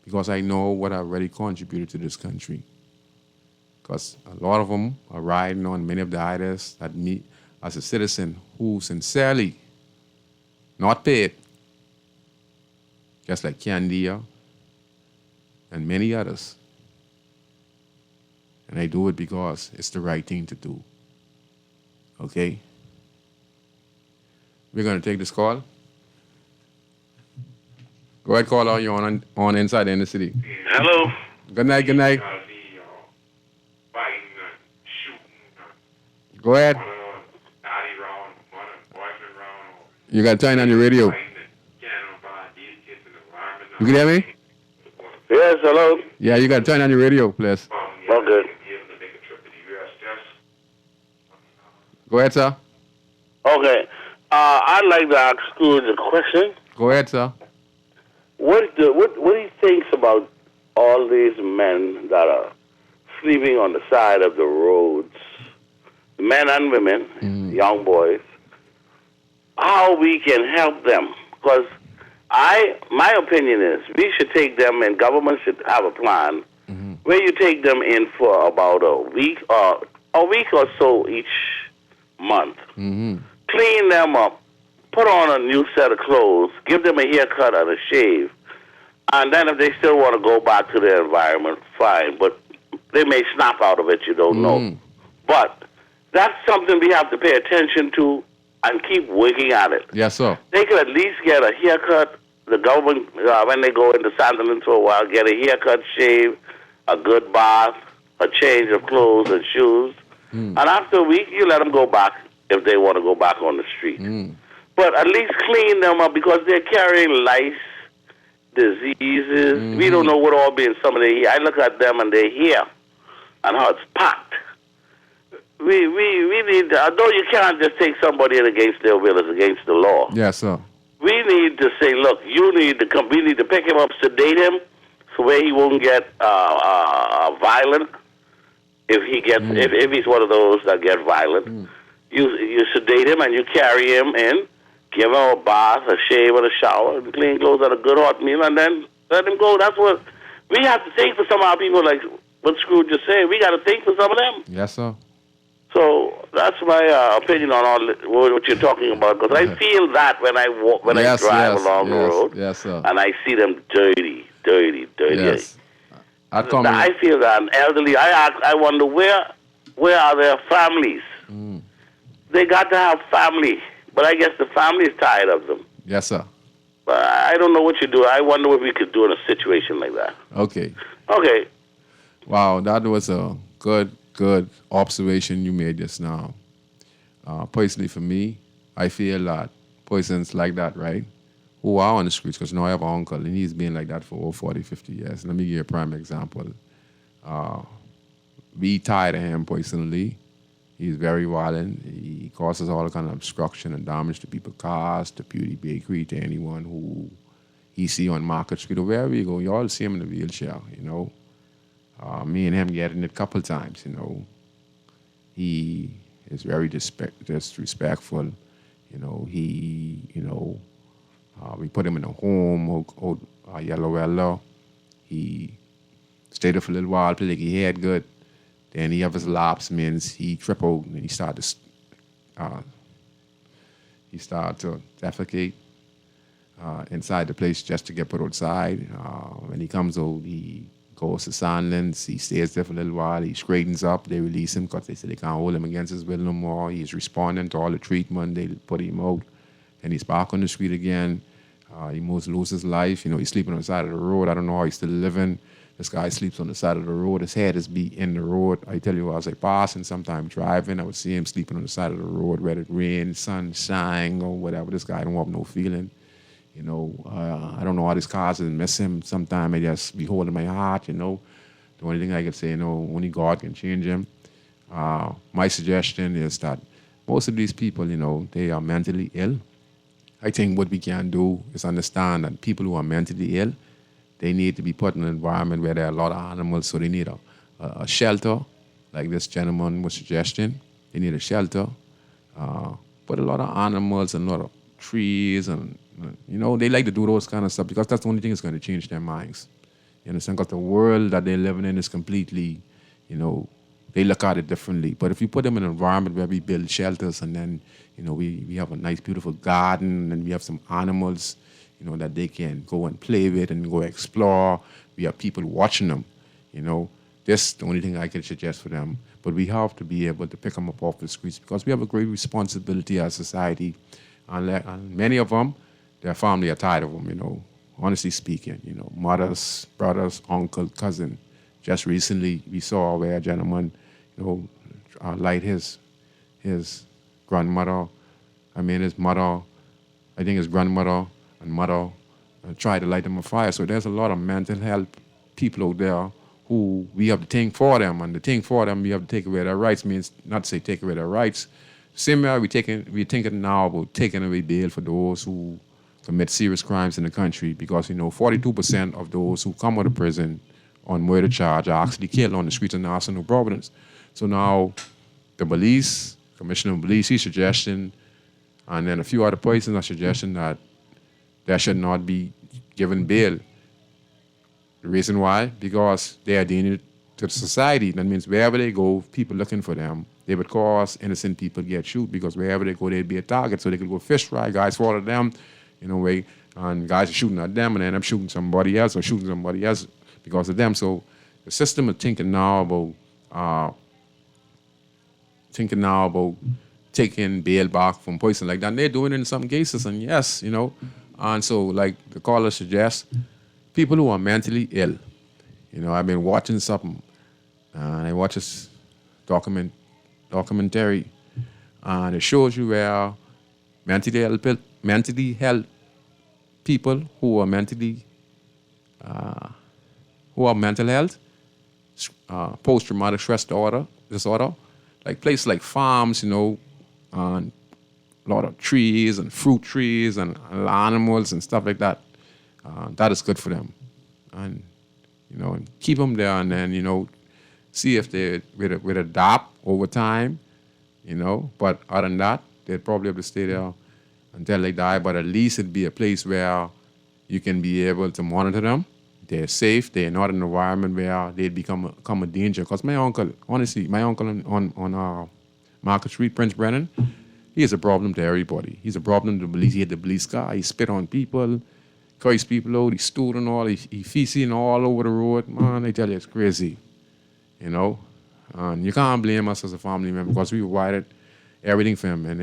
Because I know what I've already contributed to this country. Because a lot of them are riding on many of the ideas that me, as a citizen who sincerely, not paid, just like Candia and many others. And I do it because it's the right thing to do. Okay? We're going to take this call. Go ahead, caller. You're on Inside the Inner City. Hello. Good night, good night. Go ahead. You got to turn on your radio. You can hear me? Yes, hello. Yeah, you got to turn on your radio, please. Okay. Go ahead, sir. Okay. I'd like to ask Scrooge a question. Go ahead, sir. What do you think about all these men that are sleeping on the side of the roads, men and women, young boys? How we can help them? Because my opinion is we should take them, and government should have a plan where you take them in for about a week or so each month. Clean them up, put on a new set of clothes, give them a haircut and a shave, and then if they still want to go back to their environment, fine. But they may snap out of it, you don't know. But that's something we have to pay attention to and keep working at it. Yes, sir. They could at least get a haircut. The government, when they go into Santaland for a while, get a haircut, shave, a good bath, a change of clothes and shoes. And after a week, you let them go back if they want to go back on the street. But at least clean them up because they're carrying lice, diseases. We don't know what all be in some of their hair. I look at them and their hair and how it's packed. We need, although you can't just take somebody in against their will, it's against the law. Yes, sir. We need to say, look, you need to come. We need to pick him up, sedate him, so where he won't get violent. If he gets, if he's one of those that get violent, you sedate him and you carry him in, give him a bath, a shave, and a shower, and clean clothes, and a good hot meal, and then let him go. That's what we have to think for some of our people. Like what Scrooge just said, we got to think for some of them. Yes, sir. So that's my opinion on all what you're talking about. Because I feel that when I walk, when I drive along the road, and I see them dirty. Yes. I feel that an elderly. I wonder where are their families? They got to have family, but I guess the family is tired of them. Yes, sir. But I don't know what you do. I wonder what we could do in a situation like that. Okay. Wow, that was a good observation you made just now. Personally, for me, I feel that persons like that, right, who are on the streets, because I have an uncle, and he's been like that for over 40, 50 years. Let me give you a prime example. We tired of him personally. He's very violent. He causes all kind of obstruction and damage to people's cars, to Beauty Bakery, to anyone who he see on Market Street or wherever you go. You all see him in the wheelchair, me and him getting it a couple times, He is very disrespectful. We put him in a home, yellow. He stayed there for a little while, played like he had good. Then he have his lapse, means he trip out and he start to defecate inside the place just to get put outside. When he comes out, he goes to Sandlands. He stays there for a little while. He straightens up. They release him because they say they can't hold him against his will no more. He's responding to all the treatment. They put him out. And he's back on the street again. He almost loses his life. He's sleeping on the side of the road. I don't know how he's still living. This guy sleeps on the side of the road. His head is be in the road. I tell you, I was like passing, sometime driving. I would see him sleeping on the side of the road, whether it rain, sunshine, or whatever. This guy don't have no feeling. I don't know how this cause is miss him. Sometimes I just be holding my heart, The only thing I can say, only God can change him. My suggestion is that most of these people, they are mentally ill. I think what we can do is understand that people who are mentally ill, they need to be put in an environment where there are a lot of animals, so they need a shelter, like this gentleman was suggesting. They need a shelter, but a lot of animals and a lot of trees, and they like to do those kind of stuff because that's the only thing that's going to change their minds. You understand? Because the world that they're living in is completely, they look at it differently. But if you put them in an environment where we build shelters and then, we have a nice, beautiful garden and we have some animals, that they can go and play with and go explore. We have people watching them, This is the only thing I can suggest for them. But we have to be able to pick them up off the streets because we have a great responsibility as a society. And many of them, their family are tired of them, honestly speaking. Mothers, brothers, uncle, cousin. Just recently, we saw where a gentleman, light his his grandmother, his mother, I think his grandmother and mother tried to light him on fire. So there's a lot of mental health people out there who we have to think for them, and the thing for them, we have to take away their rights. Means not to say take away their rights. Similar, we're thinking now about taking away bail for those who commit serious crimes in the country, because 42% of those who come out of prison on murder charge are actually killed on the streets of Nassau, New Providence. So now the police, Commissioner of Police, he's suggesting, and then a few other persons are suggesting that there should not be given bail. The reason why? Because they are danger to the society. That means wherever they go, people looking for them. They would cause innocent people get shot, because wherever they go, they'd be a target. So they could go fish fry, guys follow them, and guys are shooting at them and end up shooting somebody else because of them. So the system is thinking now about taking bail back from person like that. And they're doing it in some cases, and yes, and so like the caller suggests, people who are mentally ill. I've been watching something, and I watch this documentary, and it shows you where mentally ill people who are mental health, post-traumatic stress disorder, like places like farms, and a lot of trees and fruit trees and animals and stuff like that. That is good for them, and keep them there, and then see if they will adapt over time, But other than that, they'd probably have to stay there until they die. But at least it'd be a place where you can be able to monitor them. They're safe. They're not in an environment where they'd become a danger. Because my uncle on Market Street, Prince Brennan, he is a problem to everybody. He's a problem to the police. He had the police car. He spit on people, curse people out. He stole and all. He feces all over the road. Man, I tell you, it's crazy. And you can't blame us as a family member, because we provided everything for him. And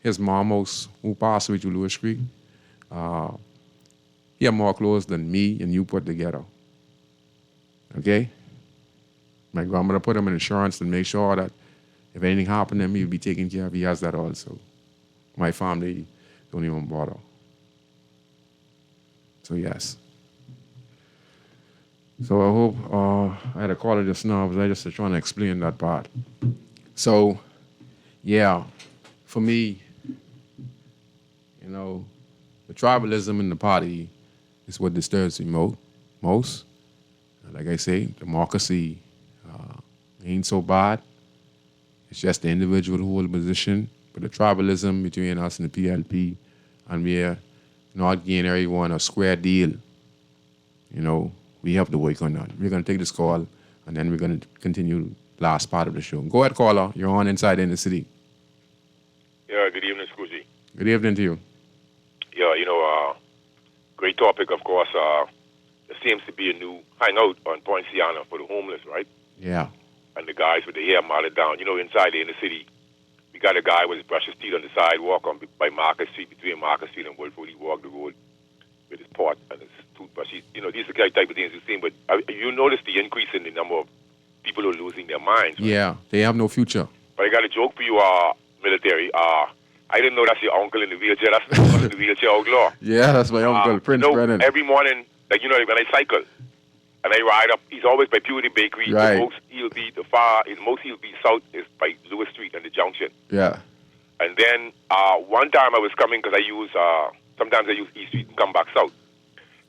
his mom house, who passed away to Lewis Creek, he had more clothes than me and you put together. Okay? My grandmother put him in insurance to make sure that if anything happened to him, he'd be taken care of. He has that also. My family don't even bother. So, yes. So I hope I had a caller just now, because I just trying to explain that part. So, yeah, for me, the tribalism in the party is what disturbs me most. Like I say, democracy ain't so bad. It's just the individual who hold a position. But the tribalism between us and the PLP, and we're not giving everyone a square deal, we have to work on that. We're going to take this call, and then we're going to continue the last part of the show. Go ahead, caller. You're on Inside in the City. Yeah, good evening, Scrooge. Good evening to you. Yeah, great topic, of course. There seems to be a new hangout on Poinciana for the homeless, right? Yeah. And the guys with the hair matted down. Inside the inner city, we got a guy with his brush his teeth on the sidewalk by Market Street, between Market Street and Woodford. He walked the road with his pot and his toothbrush. These are the type of things you've seen, but you notice the increase in the number of people who are losing their minds. Right? Yeah, they have no future. But I got a joke for you, military. I didn't know that's your uncle in the wheelchair. That's the wheelchair outlaw. Yeah, that's my uncle, Prince Brennan. Every morning, when I cycle, and I ride up, he's always by Purity Bakery. Right. The most he'll be south is by Lewis Street and the junction. Yeah. And then one time I was coming, because sometimes I use East Street and come back south.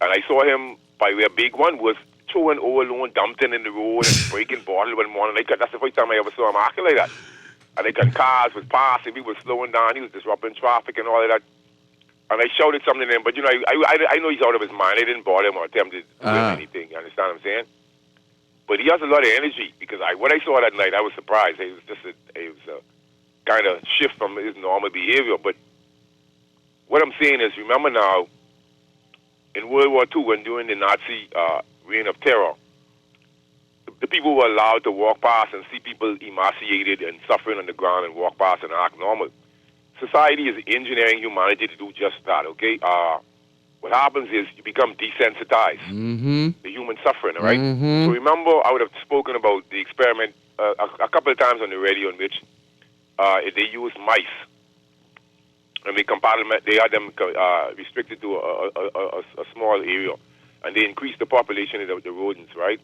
And I saw him by where Big One was, throwing overload, dumping in the road and breaking bottle one morning. That's the first time I ever saw him acting like that. And cars was passing, we were slowing down, he was disrupting traffic and all of that. And I shouted something to him, but I know he's out of his mind. I didn't bother him or attempt to do anything. You understand what I'm saying? But he has a lot of energy, because what I saw that night, I was surprised. It was a kind of shift from his normal behavior. But what I'm saying is, remember now, in World War II, when during the Nazi reign of terror, the people were allowed to walk past and see people emaciated and suffering on the ground and walk past and act normal. Society is engineering humanity to do just that, okay? What happens is you become desensitized to human suffering, all right? So remember, I would have spoken about the experiment a couple of times on the radio in which they use mice. And they had them restricted to a small area. And they increased the population of the rodents, right?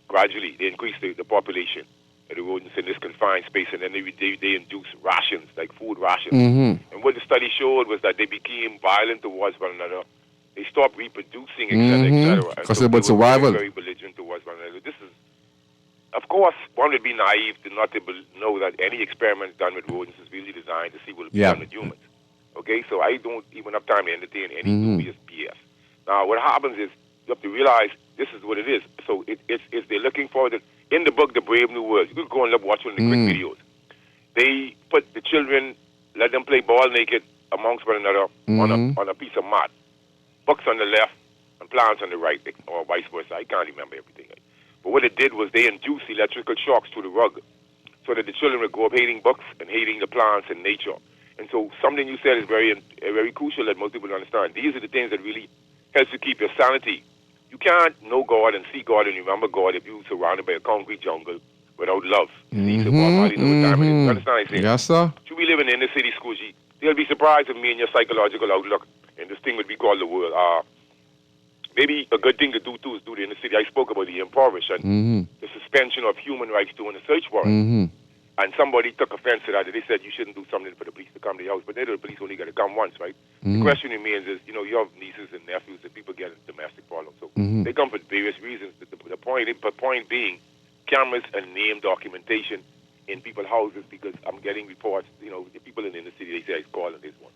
Gradually, they increased the population of the rodents in this confined space. And then they induced rations, like food rations. Mm-hmm. And what the study showed was that they became violent towards one another. They stopped reproducing, etc., etc. Because it was survival. Very belligerent towards one another. This is, of course, one would be naive to not to know that any experiment done with rodents is really designed to see what will be done with humans. Okay, so I don't even have time to entertain any dubious BS. Now, what happens is you have to realize this is what it is. So it's they're looking for the in the book, The Brave New World. You can go and watch one of the quick videos. They put the children, let them play ball naked amongst one another on a piece of mat. Books on the left and plants on the right, or vice versa. I can't remember everything. But what it did was they induced electrical shocks to the rug so that the children would grow up hating books and hating the plants and nature. And so something you said is very crucial that most people don't understand. These are the things that really helps you keep your sanity. You can't know God and see God and remember God if you're surrounded by a concrete jungle without love. You understand what I'm saying? Yes, sir. Should we live in the inner city, Scrooge? They'll be surprised if me and your psychological outlook in this thing would be called the world. Maybe a good thing to do, too, is do the inner city. I spoke about the impoverished and the suspension of human rights during the search warrant. And somebody took offense to that. They said you shouldn't do something for the police to come to your house. But the police only got to come once, right? The question remains is, you have nieces and nephews and people get domestic problems. So they come for various reasons. The point being, cameras and name documentation in people's houses, because I'm getting reports, the people in the inner city, they say it's calling this one.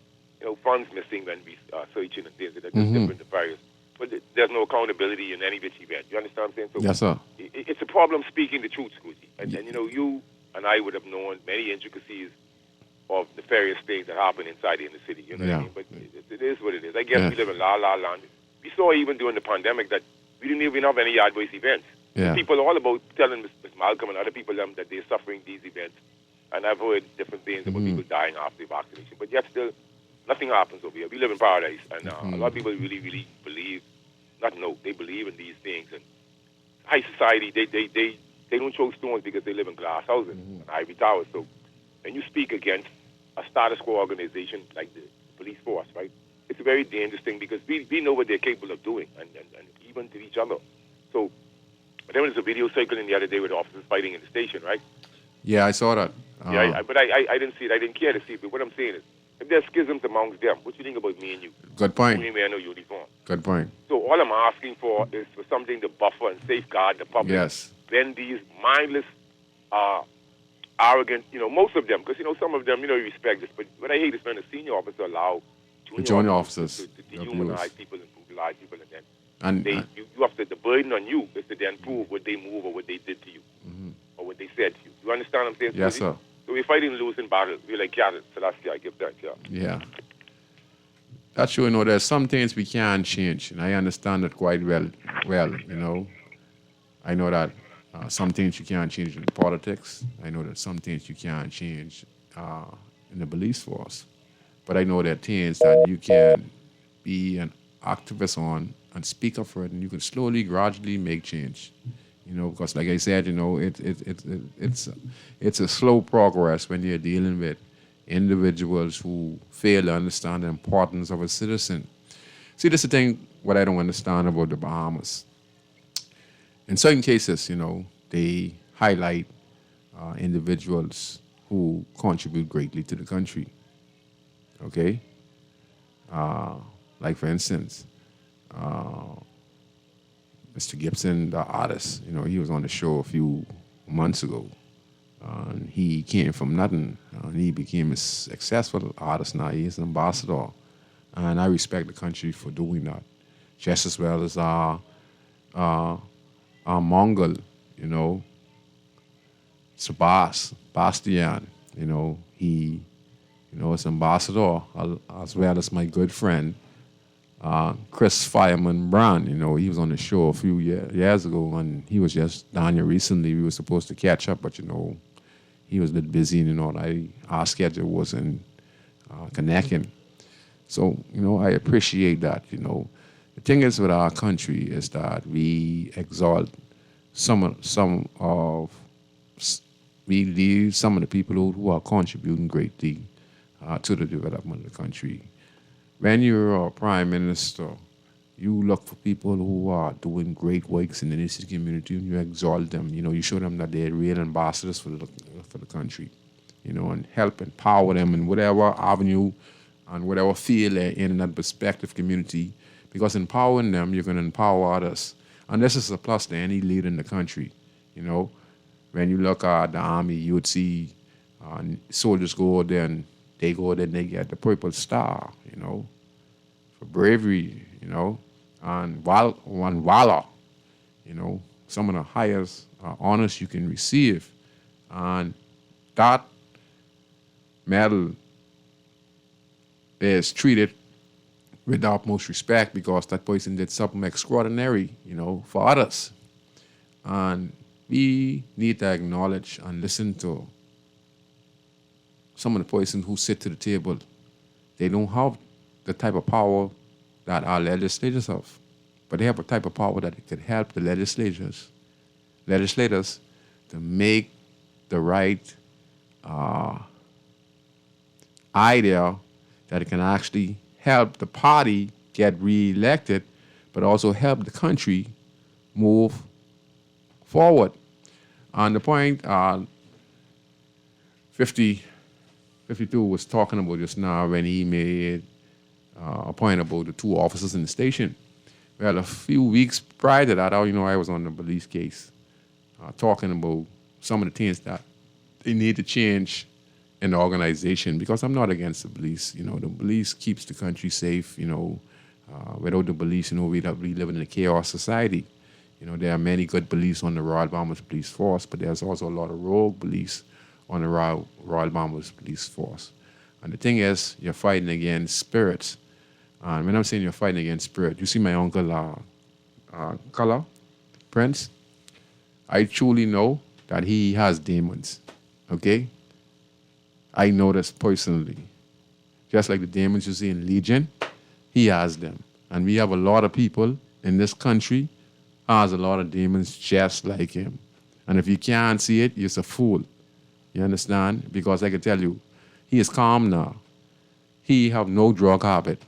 Funds missing when we searching and things that are just different to various. But there's no accountability in any of this event. You understand what I'm saying? So yes, sir. It's a problem speaking the truth, Scrooge. And you and I would have known many intricacies of nefarious things that happen inside the inner city. You know what I mean? But it is what it is. I guess we live in la-la land. We saw even during the pandemic that we didn't even have any adverse events. Yeah. People are all about telling Ms. Malcolm and other people that they're suffering these events. And I've heard different things about people dying after vaccination. But yet still, nothing happens over here. We live in paradise. And a lot of people really, really believe, they believe in these things. And high society, they don't throw stones because they live in glass houses and ivory towers. So when you speak against a status quo organization like the police force, right, it's a very dangerous thing because we know what they're capable of doing, and even to each other. So there was a video circling the other day with officers fighting in the station, right? Yeah, I saw that. But I didn't see it. I didn't care to see it. But what I'm saying is, if there's schisms amongst them, what do you think about me and you? Good point. We may know uniform. Good point. So all I'm asking for is for something to buffer and safeguard the public. Yes. Then these mindless, arrogant, most of them, because, some of them, you respect this, but what I hate is when a senior officer allow junior officers to dehumanize people and brutalize people, and then you have to, the burden on you is to then prove what they move or what they did to you, or what they said to you. You understand what I'm saying? Yes, sir. So we're fighting losing battles. We're like cattle, so that's I give that, Yeah. That's true, there's some things we can't change, and I understand that quite well, I know that some things you can't change in politics. I know that some things you can't change in the police force. But I know that things that you can be an activist on and speak up for it, and you can slowly, gradually make change. Because like I said, it's a slow progress when you're dealing with individuals who fail to understand the importance of a citizen. See, this is the thing what I don't understand about the Bahamas. In certain cases, they highlight individuals who contribute greatly to the country. Okay? Like, for instance, Mr. Gibson, the artist, he was on the show a few months ago. And he came from nothing. And he became a successful artist now. He's an ambassador. And I respect the country for doing that. Just as well as our Mongol, Sebastian, he, is ambassador, as well as my good friend, Chris Fireman Brown. He was on the show a few years ago, and he was just down here recently. We were supposed to catch up, but, he was a bit busy, our schedule wasn't connecting. So, I appreciate that, The thing is with our country is that we exalt some of we leave some of the people out who are contributing greatly to the development of the country. When you're a prime minister, you look for people who are doing great works in the inner city community and you exalt them. You know, you show them that they're real ambassadors for the country, you know, and help empower them in whatever avenue and whatever field they're in that prospective community. Because empowering them, you're going to empower others. And this is a plus to any leader in the country, you know. When you look at the army, you would see soldiers go out there and they go out there and they get the Purple Star, you know, for bravery, you know, and valor, you know, some of the highest honors you can receive. And that medal is treated with the utmost respect because that person did something extraordinary, you know, for others. And we need to acknowledge and listen to some of the persons who sit to the table. They don't have the type of power that our legislators have, but they have a type of power that could help the legislators to make the right idea that it can actually help the party get reelected, but also help the country move forward. On the point 52 was talking about just now when he made a point about the two officers in the station. Well, a few weeks prior to that, you know, I was on the police case talking about some of the things that they need to change in the organization, because I'm not against the police. You know, the police keeps the country safe. You know, without the police, you know, we live in a chaos society. You know, there are many good police on the Royal Bombers Police Force, but there's also a lot of rogue police on the Royal Bombers Police Force. And the thing is, you're fighting against spirits. And when I'm saying you're fighting against spirit, you see my uncle, Color, Prince, I truly know that he has demons, okay? I know this personally. Just like the demons you see in Legion, he has them. And we have a lot of people in this country who has a lot of demons just like him. And if you can't see it, you're a fool. You understand? Because I can tell you, he is calm now. He have no drug habit.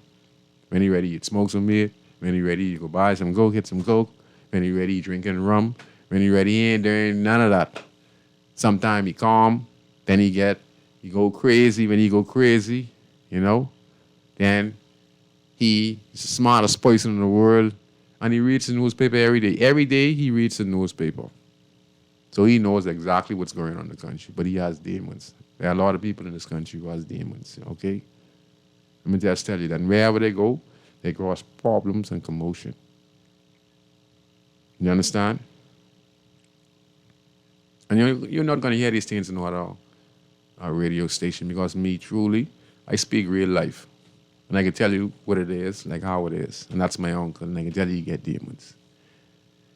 When he ready, he smoke some weed. When he ready, he go buy some coke, get some coke. When he ready, he drinking rum. When he ready, he ain't doing none of that. Sometimes he calm, then he go crazy. When he go crazy, you know, then he's the smartest person in the world, and he reads the newspaper every day. Every day he reads the newspaper. So he knows exactly what's going on in the country, but he has demons. There are a lot of people in this country who has demons, okay? Let me just tell you that wherever they go, they cause problems and commotion. You understand? And you're not going to hear these things in no other radio station, because me, truly, I speak real life. And I can tell you what it is, like how it is. And that's my uncle, and I can tell you get demons.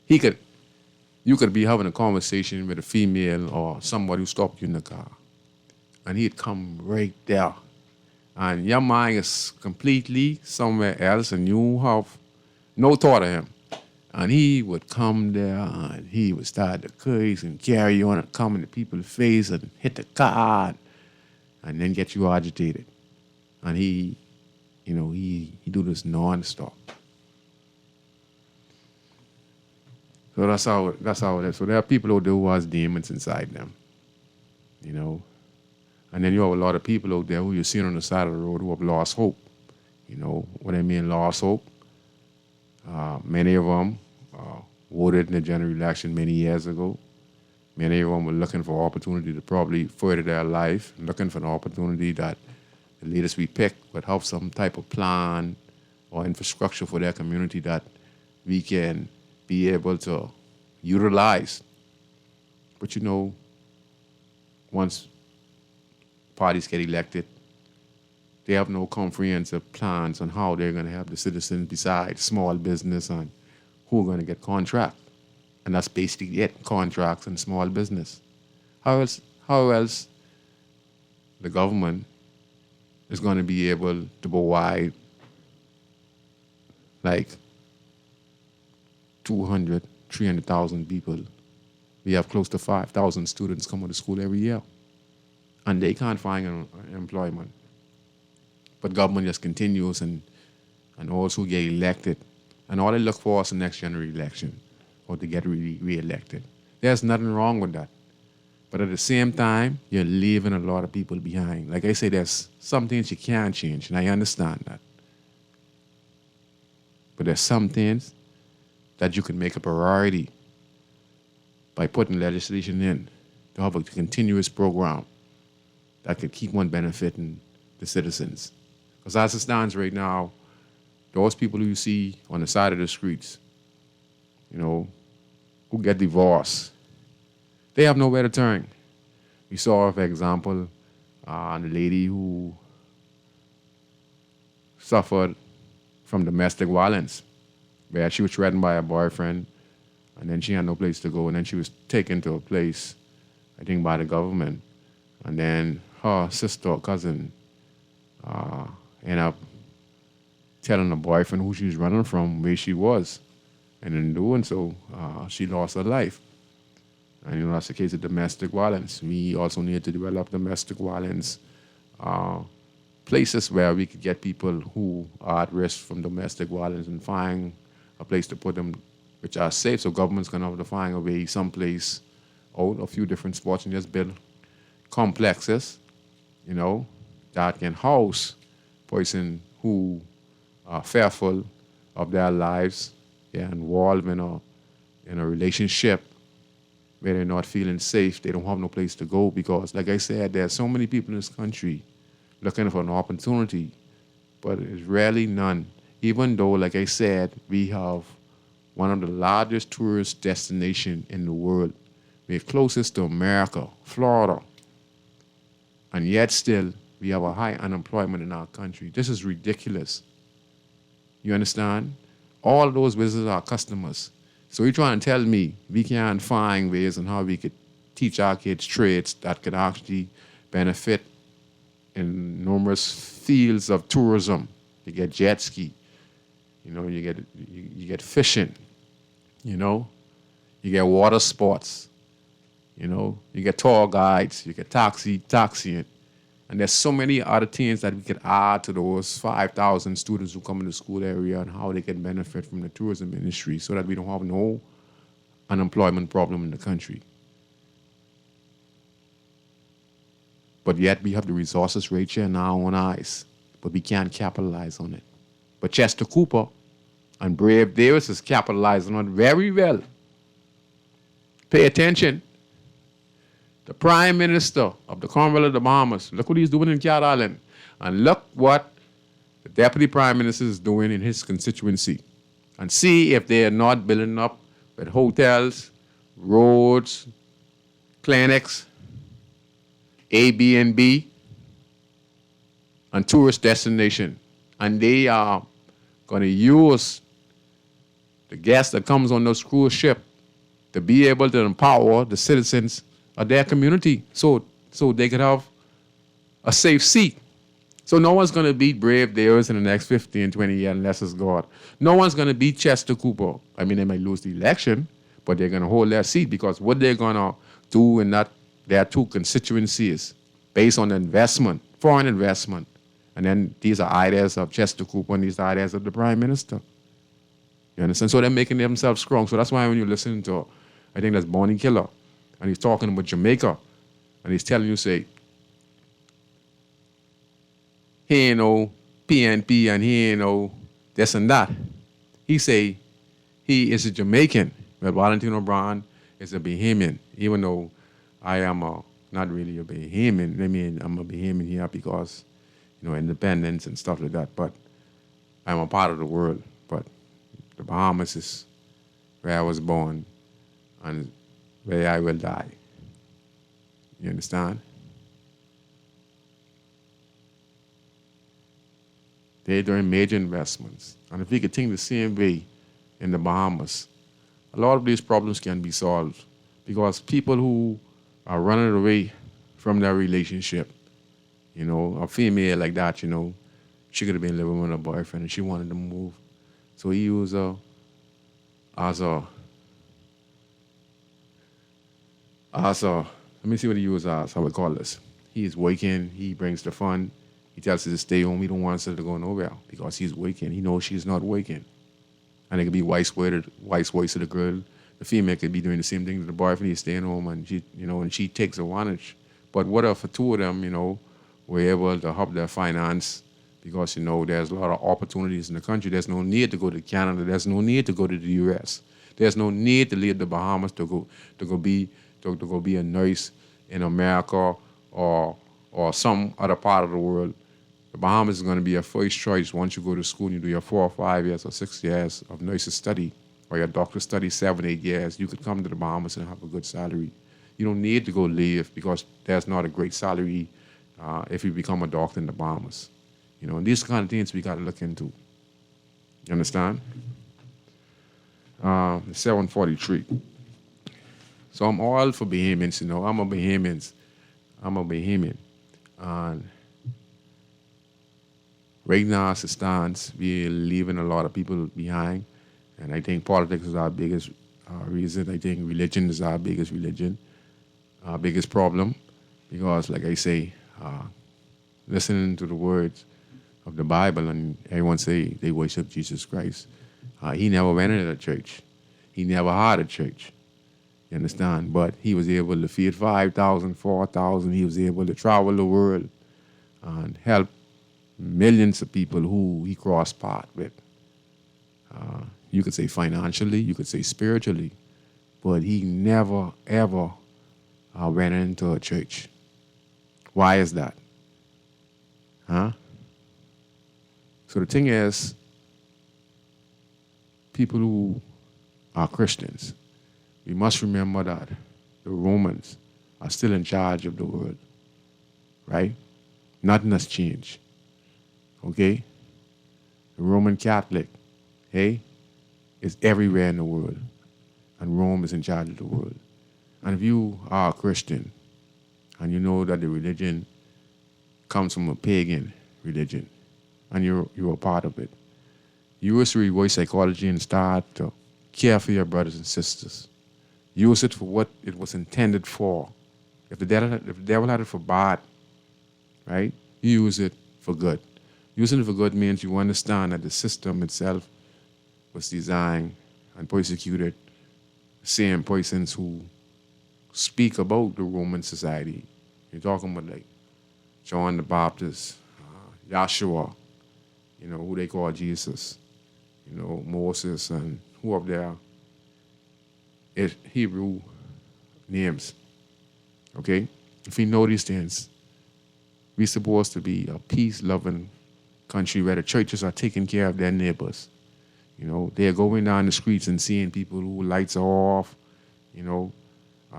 You could be having a conversation with a female or somebody who stopped you in the car, and he'd come right there. And your mind is completely somewhere else, and you have no thought of him. And he would come there, and he would start to curse and carry on and come in the people's face and hit the car, and then get you agitated. And he do this nonstop. So that's how it is. So there are people out there who has demons inside them, you know. And then you have a lot of people out there who you see on the side of the road who have lost hope. You know what I mean, lost hope. Many of them voted in the general election many years ago. Many of them were looking for opportunity to probably further their life, looking for an opportunity that the leaders we pick would have some type of plan or infrastructure for their community that we can be able to utilize. But you know, once parties get elected, they have no comprehensive plans on how they're going to help the citizens besides small business and who are going to get contracts. And that's basically it, contracts and small business. How else the government is going to be able to provide like 200,000, 300,000 people we have close to 5,000 students coming to school every year. And they can't find an employment. But government just continues and also get elected. And all they look for is the next general election or to get re-elected. There's nothing wrong with that. But at the same time, you're leaving a lot of people behind. Like I say, there's some things you can't change, and I understand that. But there's some things that you can make a priority by putting legislation in to have a continuous program that could keep on benefiting the citizens. Because as it stands right now, those people who you see on the side of the streets, who get divorced, they have nowhere to turn. We saw, for example, the lady who suffered from domestic violence, where she was threatened by her boyfriend, and then she had no place to go, and then she was taken to a place, I think, by the government, and then her sister or cousin ended up telling her boyfriend who she was running from, where she was, and in doing so, she lost her life. And that's the case of domestic violence. We also need to develop domestic violence places where we could get people who are at risk from domestic violence and find a place to put them which are safe. So government's going to have to find a way, someplace out, a few different spots, and just build complexes, that can house person who are fearful of their lives, they're involved in a relationship where they're not feeling safe, they don't have no place to go because, like I said, there are so many people in this country looking for an opportunity, but it's rarely none. Even though, like I said, we have one of the largest tourist destinations in the world. We're closest to America, Florida, and yet still we have a high unemployment in our country. This is ridiculous. You understand? All of those visitors are customers. So you're trying to tell me we can't find ways on how we could teach our kids trades that could actually benefit in numerous fields of tourism. You get jet ski, you get fishing, you get water sports, you get tour guides, you get taxiing. And there's so many other things that we could add to those 5,000 students who come into the school area and how they can benefit from the tourism industry so that we don't have no unemployment problem in the country. But yet we have the resources right here in our own eyes, but we can't capitalize on it. But Chester Cooper and Brave Davis is capitalizing on it very well. Pay attention. The Prime Minister of the Commonwealth of the Bahamas, look what he's doing in Cat Island. And look what the Deputy Prime Minister is doing in his constituency. And see if they are not building up with hotels, roads, clinics, Airbnb, and tourist destination. And they are going to use the guest that comes on those cruise ship to be able to empower the citizens of their community so they could have a safe seat. So no one's going to beat Brave Davis in the next 15, 20 years unless it's God. No one's going to beat Chester Cooper. I mean, they might lose the election, but they're going to hold their seat because what they're going to do in their two constituencies based on investment, foreign investment. And then these are ideas of Chester Cooper and these are ideas of the Prime Minister. You understand? So they're making themselves strong. So that's why when you listen to, I think that's Bonnie Killer, and he's talking about Jamaica, and he's telling you, say, he ain't no PNP and he ain't no this and that. He say he is a Jamaican, but Valentino Brown is a Bahamian, even though I am not really a Bahamian. I mean, I'm a Bahamian here because, independence and stuff like that, but I'm a part of the world. But the Bahamas is where I was born and where I will die. You understand? They're doing major investments. And if we could think the same way in the Bahamas, a lot of these problems can be solved because people who are running away from their relationship, a female like that, she could have been living with her boyfriend and she wanted to move. So he used her as a So let me see what he uses as, how we call this. He is working, he brings the fun. He tells her to stay home. He don't want her to go nowhere because he's working. He knows she's not working. And it could be vice versa. The girl, the female could be doing the same thing to the boyfriend. He's staying home and she takes advantage. But what if the two of them, were able to help their finance because, there's a lot of opportunities in the country. There's no need to go to Canada. There's no need to go to the U.S. There's no need to leave the Bahamas to go be a nurse in America or some other part of the world. The Bahamas is going to be your first choice once you go to school and you do your 4 or 5 years or 6 years of nursing study or your doctor study 7, 8 years. You could come to the Bahamas and have a good salary. You don't need to go live because there's not a great salary if you become a doctor in the Bahamas. And these kind of things we got to look into. You understand? 743. So I'm all for Bahamians, I'm a Bahamian. And right now, as it stands, we're leaving a lot of people behind. And I think politics is our biggest reason. I think religion is our biggest problem. Because, like I say, listening to the words of the Bible, and everyone say they worship Jesus Christ. He never went into the church. He never had a church. You understand? But he was able to feed 5,000, 4,000. He was able to travel the world and help millions of people who he crossed paths with. You could say financially, you could say spiritually, but he never, ever went into a church. Why is that? So the thing is, people who are Christians, we must remember that the Romans are still in charge of the world, right? Nothing has changed, okay? The Roman Catholic, is everywhere in the world, and Rome is in charge of the world. And if you are a Christian, and you know that the religion comes from a pagan religion, and you're a part of it, you used to reverse psychology and start to care for your brothers and sisters. Use it for what it was intended for. If the devil had it for bad, right, you use it for good. Using it for good means you understand that the system itself was designed and persecuted the same persons who speak about the Roman society. You're talking about like John the Baptist, Joshua, who they call Jesus, Moses, and who up there is Hebrew names. Okay? If we know these things, we're supposed to be a peace-loving country where the churches are taking care of their neighbors. They're going down the streets and seeing people who lights are off,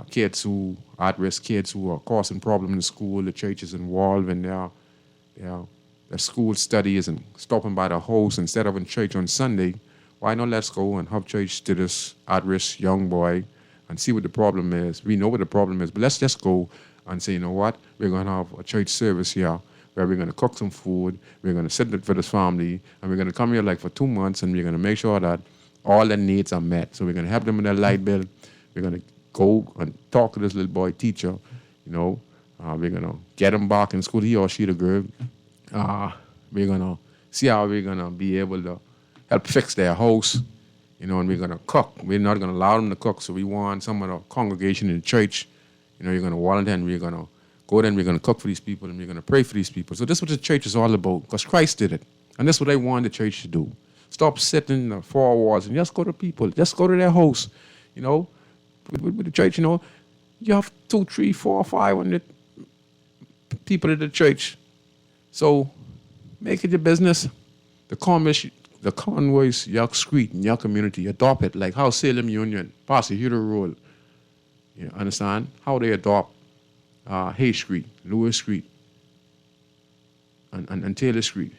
kids who, at-risk kids who are causing problems in school. The church is involved in their school studies and stopping by the house instead of in church on Sunday. Why not let's go and have church to this at-risk young boy and see what the problem is. We know what the problem is, but let's just go and say, you know what, we're going to have a church service here where we're going to cook some food, we're going to sit for this family, and we're going to come here like for 2 months, and we're going to make sure that all their needs are met. So we're going to help them with their light bill. We're going to go and talk to this little boy teacher, we're going to get him back in school, he or she, the girl. We're going to see how we're going to be able to help fix their house, and we're going to cook. We're not going to allow them to cook, so we want some of the congregation in the church, you're going to volunteer, and we're going to go there and we're going to cook for these people and we're going to pray for these people. So this is what the church is all about, because Christ did it. And that's what I want the church to do. Stop sitting in the four walls and just go to people. Just go to their house, With the church, you have 2, 3, 4, 500 people at the church. So make it your business. The convoys, your street, in your community, adopt it. Like how Salem Union, Pastor Hero Road, you understand? How they adopt Hay Street, Lewis Street, and Taylor Street.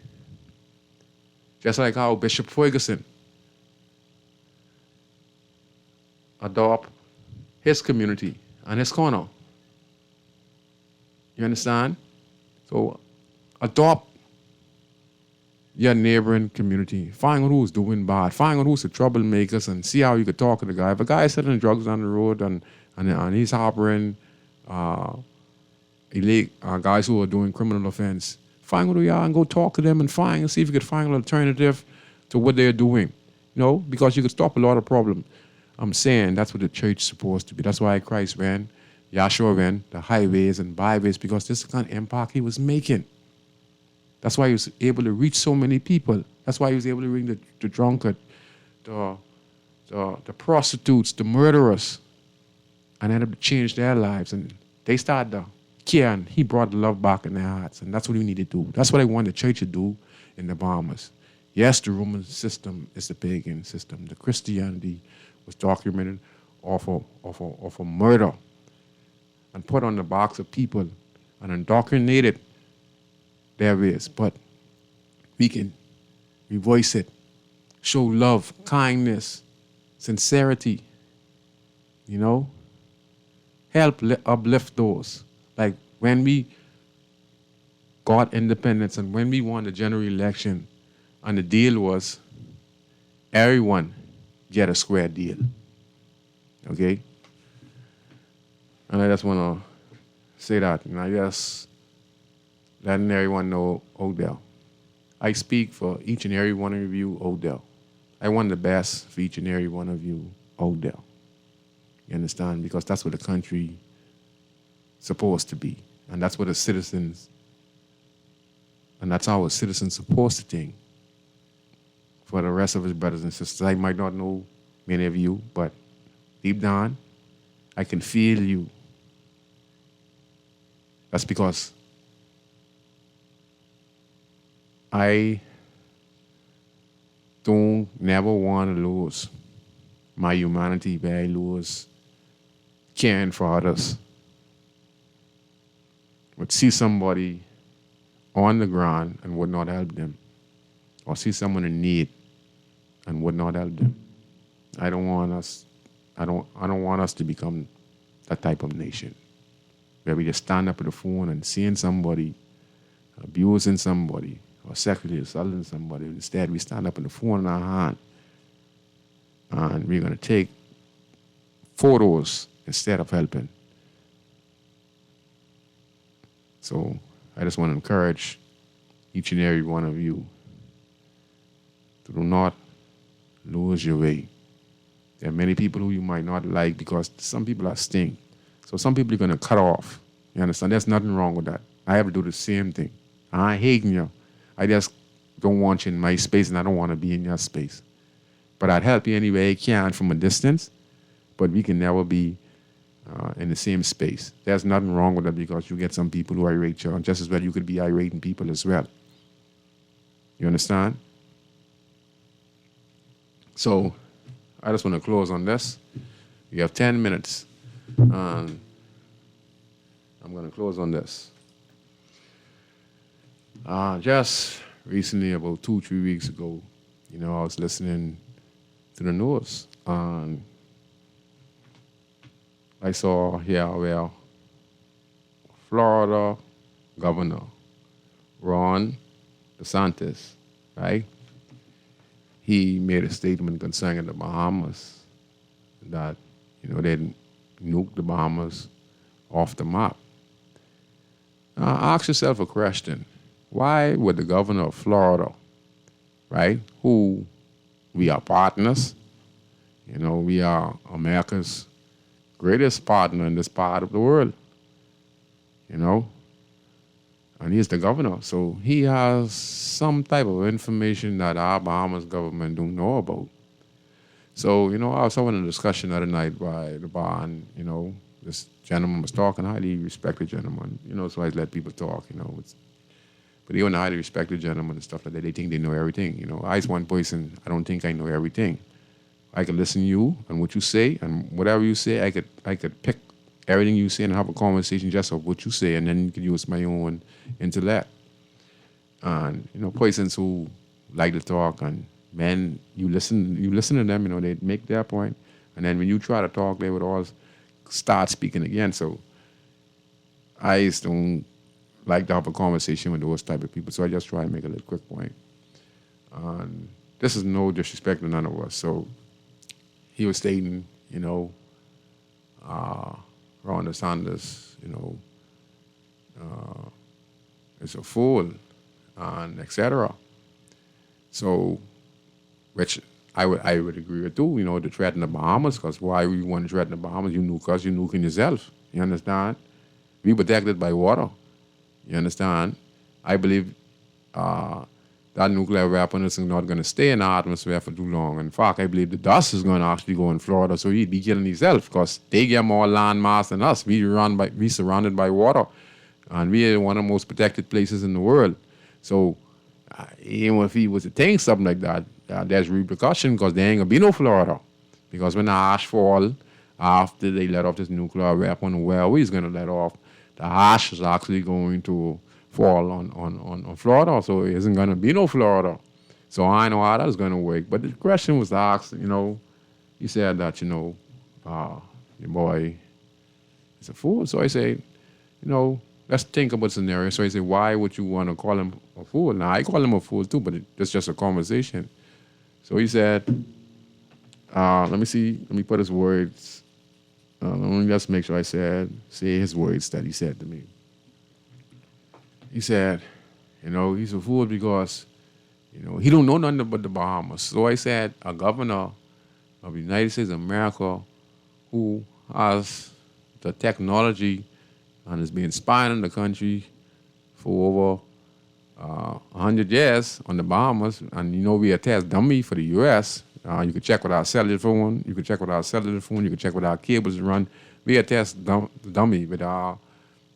Just like how Bishop Ferguson adopt his community and his corner. You understand? So adopt your neighboring community. Find out who's doing bad. Find out who's the troublemakers and see how you could talk to the guy. If a guy is selling drugs on the road and and he's harboring guys who are doing criminal offense. Find who they are and go talk to them and see if you could find an alternative to what they're doing. Because you could stop a lot of problems. I'm saying that's what the church is supposed to be. That's why Christ ran, Yahshua ran the highways and byways, because this is the kind of impact he was making. That's why he was able to reach so many people. That's why he was able to reach the drunkard, the prostitutes, the murderers, and ended up to change their lives. And they started to care, and he brought the love back in their hearts. And that's what we need to do. That's what I want the church to do in the Bahamas. Yes, the Roman system is the pagan system. The Christianity was documented off of murder and put on the backs of people and indoctrinated their ways. But we can revoice it, show love, kindness, sincerity, help uplift those. Like when we got independence and when we won the general election, and the deal was everyone get a square deal. Okay? And I just want to say that. And I just letting everyone know, Odell. I speak for each and every one of you, Odell. I want the best for each and every one of you, Odell. You understand? Because that's what the country supposed to be. And that's what the citizens, and that's how a citizen's supposed to think. For the rest of his brothers and sisters, I might not know many of you, but deep down, I can feel you. That's because I don't never want to lose my humanity where I lose caring for others. But see somebody on the ground and would not help them, or see someone in need and would not help them. I don't want us to become that type of nation where we just stand up at the phone and seeing somebody abusing somebody or sexually assaulting somebody. Instead, we stand up with the phone in our hand and we're going to take photos instead of helping. So I just want to encourage each and every one of you to do not lose your way. There are many people who you might not like because some people are stink. So some people are going to cut off. You understand? There's nothing wrong with that. I have to do the same thing. I ain't hating you. I just don't want you in my space and I don't want to be in your space. But I'd help you any way I can from a distance, but we can never be in the same space. There's nothing wrong with that because you get some people who irate you, and just as well you could be irating people as well. You understand? So I just want to close on this. We have 10 minutes. I'm going to close on this. Just recently, about 2-3 weeks ago, I was listening to the news. I saw here where Florida Governor Ron DeSantis, right? He made a statement concerning the Bahamas that, they nuke the Bahamas off the map. Now, ask yourself a question. Why would the governor of Florida, right, who we are partners, we are America's greatest partner in this part of the world, and he's the governor. So he has some type of information that our Bahamas government don't know about. So, I was having a discussion the other night by the bar, and, this gentleman was talking, highly respected gentleman, so I let people talk, but even a highly respected gentleman and stuff like that, they think they know everything. I as one person, I don't think I know everything. I could listen to you and what you say, and whatever you say, I could pick everything you say and have a conversation just of what you say, and then you could use my own intellect. And persons who like to talk, and men, you listen to them, they make their point, and then when you try to talk, they would all start speaking again. So I just don't like to have a conversation with those type of people. So I just try to make a little quick point. And this is no disrespect to none of us. So he was stating, Ron DeSantis, is a fool, and etc. So, which I would agree with too. The threat in the Bahamas, because why we want to threaten the Bahamas? You nuking yourself. You understand? We protected by water. You understand? I believe that nuclear weapon is not going to stay in the atmosphere for too long. In fact, I believe the dust is going to actually go in Florida, so he'd be killing himself because they get more land mass than us. We surrounded by water, and we are one of the most protected places in the world. So even if he was to think something like that, there's repercussion because there ain't going to be no Florida. Because when the ash fall, after they let off this nuclear weapon, where we's going to let off, the ash is actually going to fall on Florida, so it isn't going to be no Florida. So I know how that's going to work. But the question was asked, he said that, your boy is a fool. So I say, let's think about the scenario. So I say, why would you want to call him a fool? Now, I call him a fool too, but it's just a conversation. So he said, let me put his words. Let me just make sure I say his words that he said to me. He said, he's a fool because, he don't know nothing about the Bahamas. So I said, a governor of the United States of America who has the technology and has been spying on the country for over 100 years on the Bahamas, and we a test dummy for the U.S. You can check with our cellular phone. You can check with our cables run. We a test dummy with our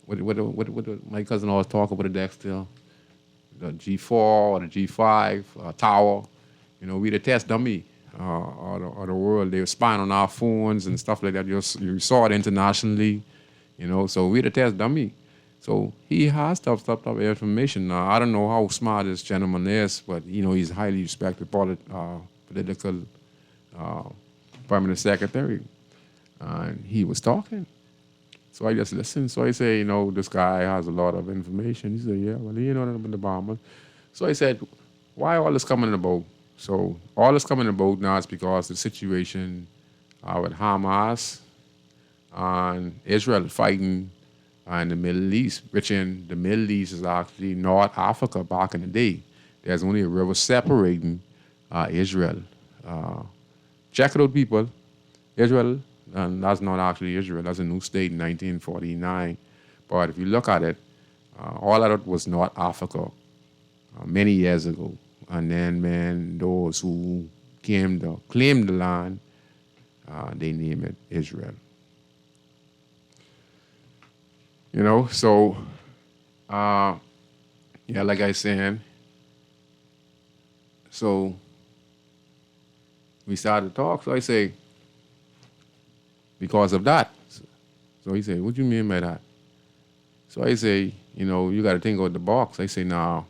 what my cousin always talk about the deck still, the G4 or the G5 tower. We the test dummy of the world. They were spying on our phones and stuff like that. You saw it internationally, so we the test dummy. So he has stuff information. Now, I don't know how smart this gentleman is, but, he's highly respected political permanent secretary. And he was talking. So I just listened. So I say, this guy has a lot of information. He said, yeah, well, he know nothing about the Bahamas. So I said, why all this coming about? So all this coming about now is because the situation with Hamas and Israel fighting in the Middle East, which in the Middle East is actually North Africa back in the day. There's only a river separating Israel. Check it out, people. Israel, and that's not actually Israel. That's a new state in 1949. But if you look at it, all of it was North Africa many years ago. And then, those who came to claim the land, they name it Israel. So, like I said, so we started to talk. So I say, because of that. So he said, what do you mean by that? So I say, you got to think out the box. I say, now,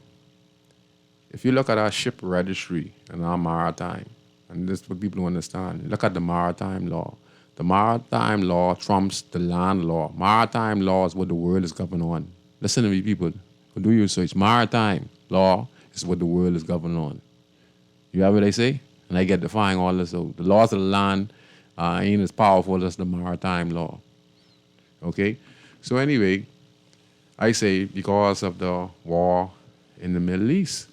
if you look at our ship registry and our maritime, and this is what people don't understand, look at the maritime law. The maritime law trumps the land law. Maritime law is what the world is governed on. Listen to me, people. Do your research. Maritime law is what the world is governed on. You have what I say? And I get defying all this. So the laws of the land ain't as powerful as the maritime law. Okay? So anyway, I say because of the war in the Middle East.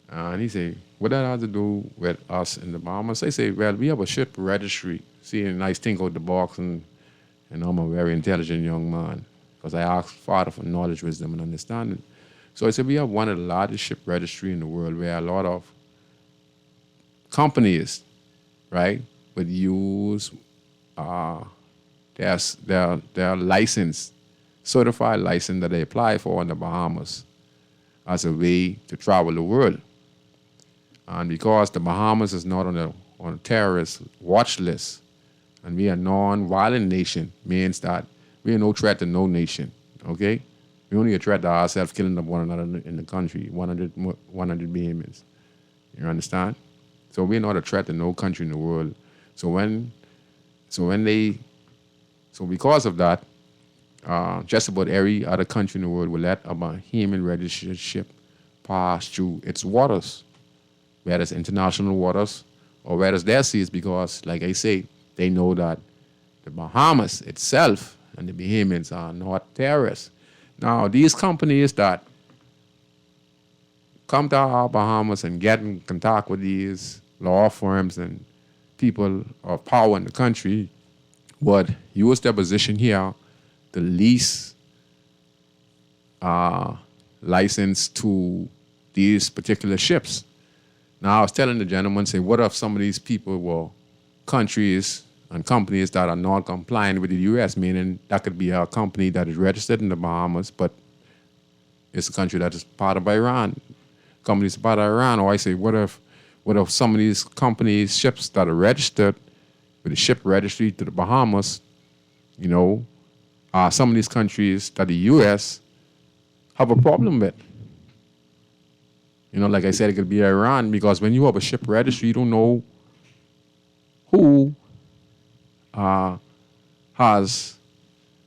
And he say, what that has to do with us in the Bahamas? I say, well, we have a ship registry. See, a nice thing out the box, and I'm a very intelligent young man because I asked Father for knowledge, wisdom, and understanding. So I said, we have one of the largest ship registry in the world where a lot of companies, right, would use their license, certified license that they apply for in the Bahamas as a way to travel the world. And because the Bahamas is not on a terrorist watch list, and we are a non-violent nation, means that we are no threat to no nation, okay? We only a threat to ourselves, killing up one another in the country, 100 Bahamians. You understand? So we're not a threat to no country in the world. So because of that, just about every other country in the world will let a Bahamian registered ship pass through its waters, whether it's international waters or whether it's their seas, because, like I say, they know that the Bahamas itself and the Bahamians are not terrorists. Now, these companies that come to our Bahamas and get in contact with these law firms and people of power in the country would use their position here to lease license to these particular ships. Now, I was telling the gentleman, say, what if some of these people were countries and companies that are not compliant with the U.S., meaning that could be a company that is registered in the Bahamas, but it's a country that is part of Iran. Companies part of Iran. Or I say, what if some of these companies, ships that are registered with the ship registry to the Bahamas, some of these countries that the U.S. have a problem with. Like I said, it could be Iran, because when you have a ship registry, you don't know who has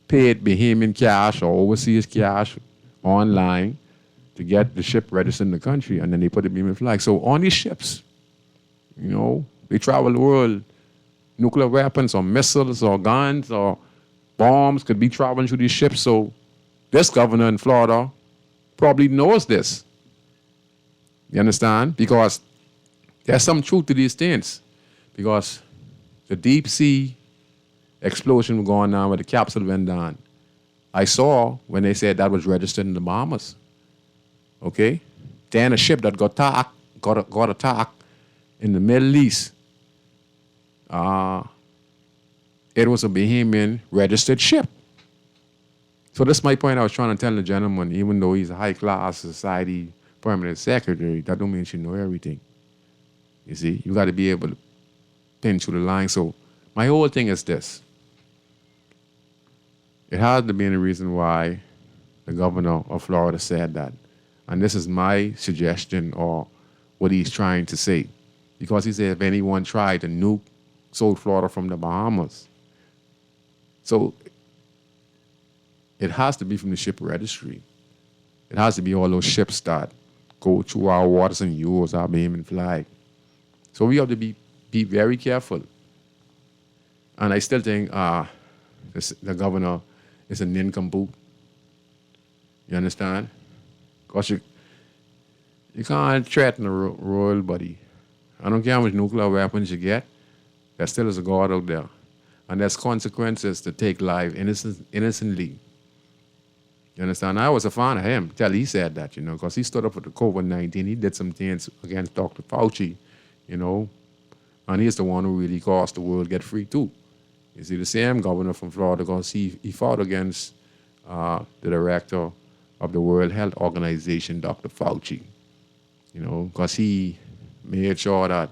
paid Bahamian cash or overseas cash online to get the ship registered in the country, and then they put the Bahamian flag. So on these ships, they travel the world. Nuclear weapons or missiles or guns or bombs could be traveling through these ships. So this governor in Florida probably knows this. You understand? Because there's some truth to these things. Because the deep sea explosion going on with the capsule went down. I saw when they said that was registered in the Bahamas. Okay? Then a ship that got attacked in the Middle East. It was a Bahamian registered ship. So that's my point I was trying to tell the gentleman. Even though he's a high-class society permanent secretary, that don't mean you know everything. You see, you got to be able to pin through the line. So my whole thing is this. It has to be the reason why the governor of Florida said that. And this is my suggestion or what he's trying to say. Because he said if anyone tried to nuke South Florida from the Bahamas. So it has to be from the ship registry. It has to be all those ships that go through our waters and use our Bahamian flag. So we have to be very careful. And I still think the governor is a nincompoop. You understand? Because you can't threaten the royal body. I don't care how much nuclear weapons you get. There still is a God out there. And there's consequences to take life innocently. You understand? I was a fan of him till he said that, because he stood up for the COVID-19. He did some things against Dr. Fauci, and he's the one who really caused the world get free too. You see, the same governor from Florida, because he fought against the director of the World Health Organization, Dr. Fauci, because he made sure that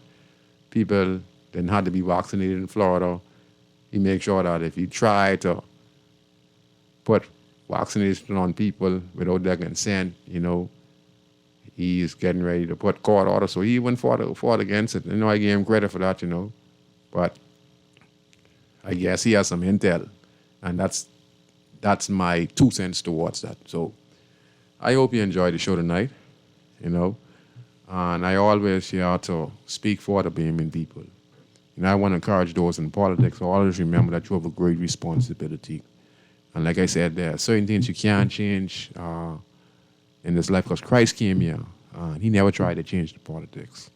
people didn't have to be vaccinated in Florida. He made sure that if you try to put vaccination on people without their consent, he's getting ready to put court order. So he even fought against it. I gave him credit for that, But I guess he has some intel. And that's my 2 cents towards that. So I hope you enjoyed the show tonight, And I always here to speak for the Bahamian people. I want to encourage those in politics to always remember that you have a great responsibility. And like I said, there are certain things you can't change in this life, because Christ came here and he never tried to change the politics.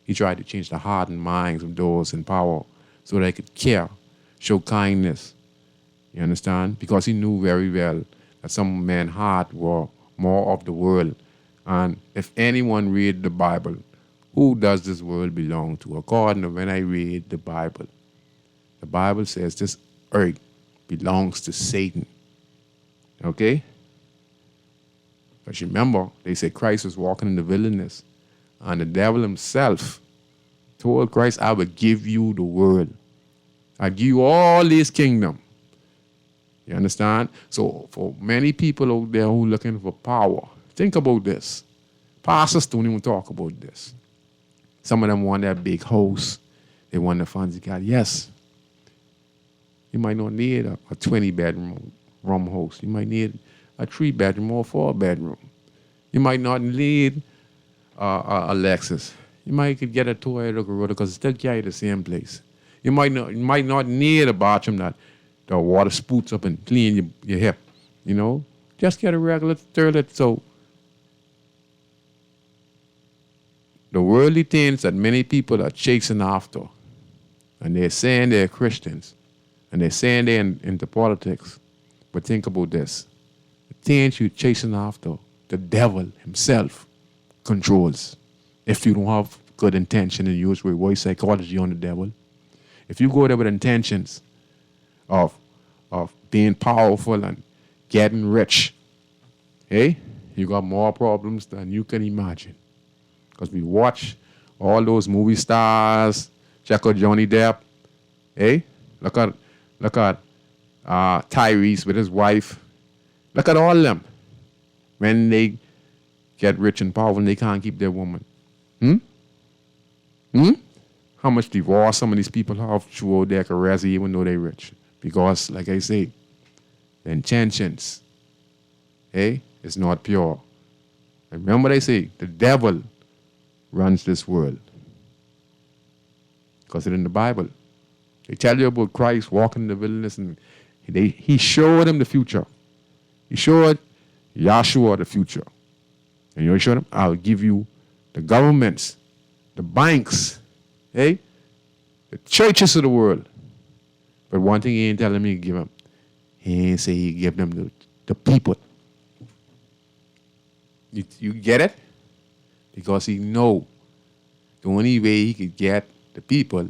He tried to change the heart and minds of those in power so they could care, show kindness. You understand? Because he knew very well that some men's heart were more of the world. And if anyone read the Bible, who does this world belong to? According to when I read the Bible says this earth belongs to Satan. Okay? But remember, they say Christ was walking in the wilderness, and the devil himself told Christ, I will give you the world. I give you all this kingdom. You understand? So for many people out there who are looking for power, think about this. Pastors don't even talk about this. Some of them want that big house. They want the fancy car. Yes. You might not need a 20-bedroom house. You might need a 3-bedroom or a 4-bedroom. You might not need a Lexus. You might could get a Toyota Corolla because it still carry the same place. You might not need a bathroom that the water spoots up and clean your hip. You know, just get a regular toilet. So the worldly things that many people are chasing after, and they're saying they're Christians, and they're saying they're into politics, but think about this. The things you're chasing after, the devil himself controls. If you don't have good intention and use reverse psychology on the devil, if you go there with intentions of being powerful and getting rich, hey, you got more problems than you can imagine. Because we watch all those movie stars, check out Johnny Depp, hey, look at Tyrese with his wife. Look at all of them. When they get rich and powerful and they can't keep their woman. How much divorce some of these people have throughout their careers even though they're rich. Because, like I say, the intentions, is not pure. And remember they say, the devil runs this world. Because it's in the Bible. They tell you about Christ walking in the wilderness and he showed them the future. He showed Yahshua the future. And you know, he showed him, I'll give you the governments, the banks, the churches of the world. But one thing he ain't telling me to give them. He ain't say he give them the people. You get it? Because he know the only way he could get the people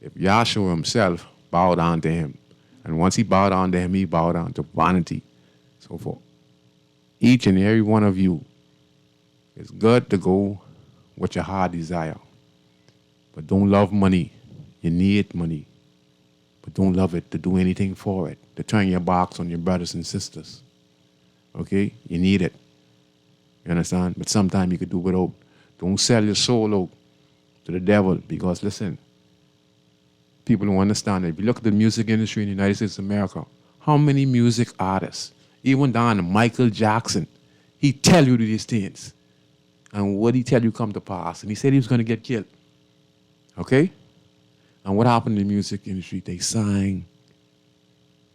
if Yahshua himself bowed down to him. And once he bowed down to him, he bowed down to vanity. So for each and every one of you, it's good to go with your heart desire. But don't love money. You need money. But don't love it to do anything for it, to turn your backs on your brothers and sisters. Okay? You need it. You understand? But sometimes you could do without. Don't sell your soul out to the devil because, listen, people don't understand it. If you look at the music industry in the United States of America, how many music artists, even down to Michael Jackson, he tell you these things. And what he tell you come to pass. And he said he was going to get killed. Okay? And what happened in the music industry? They sign.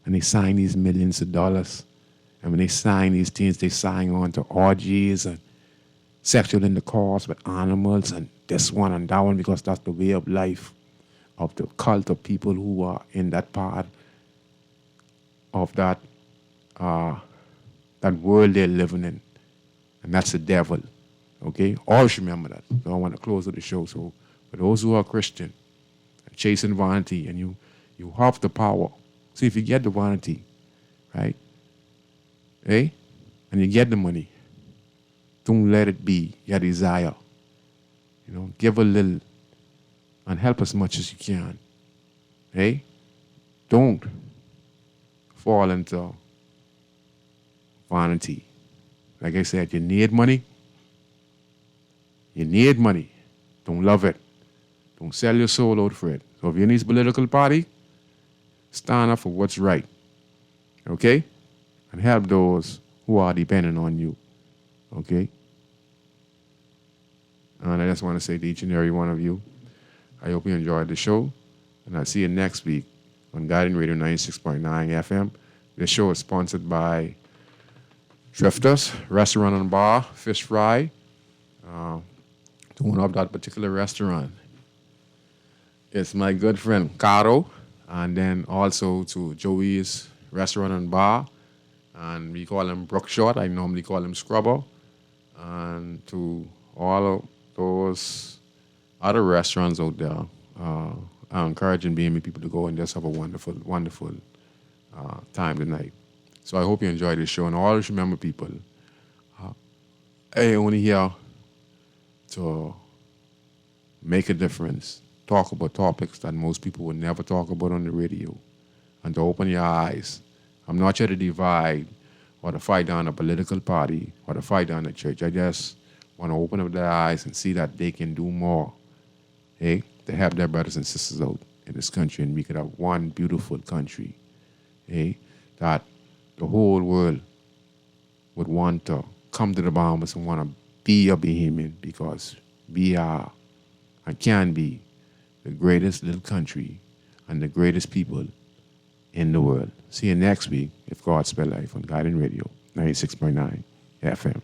And they sign these millions of dollars. And when they sign these things, they sign on to orgies and sexual intercourse with animals and this one and that one because that's the way of life of the cult of people who are in that part of that world they're living in. And that's the devil. Okay? Always remember that. So I want to close with the show. So for those who are Christian and chasing vanity and you have the power. See, if you get the vanity, right? And you get the money, don't let it be your desire. You know, give a little and help as much as you can. Don't fall into vanity. Like I said, you need money. You need money. Don't love it. Don't sell your soul out for it. So if you're in this political party, stand up for what's right. Okay? And help those who are dependent on you. Okay? And I just want to say to each and every one of you, I hope you enjoyed the show. And I'll see you next week on Guiding Radio 96.9 FM. This show is sponsored by Drifters, Restaurant and Bar, Fish Fry. The owner of that particular restaurant is my good friend, Caro. And then also to Joey's Restaurant and Bar. And we call him Brookshot. I normally call him Scrubber. And to all of those other restaurants out there, I encourage and being people to go and just have a wonderful, wonderful time tonight. So I hope you enjoyed this show. And always remember, people, I only here to make a difference, talk about topics that most people would never talk about on the radio, and to open your eyes. I'm not here to divide or to fight down a political party or to fight down a church. I just want to open up their eyes and see that they can do more, to help their brothers and sisters out in this country, and we could have one beautiful country, that the whole world would want to come to the Bahamas and want to be a Bahamian because we are and can be the greatest little country and the greatest people in the world. See you next week, if God spare life, on Guiding Radio, 96.9 FM.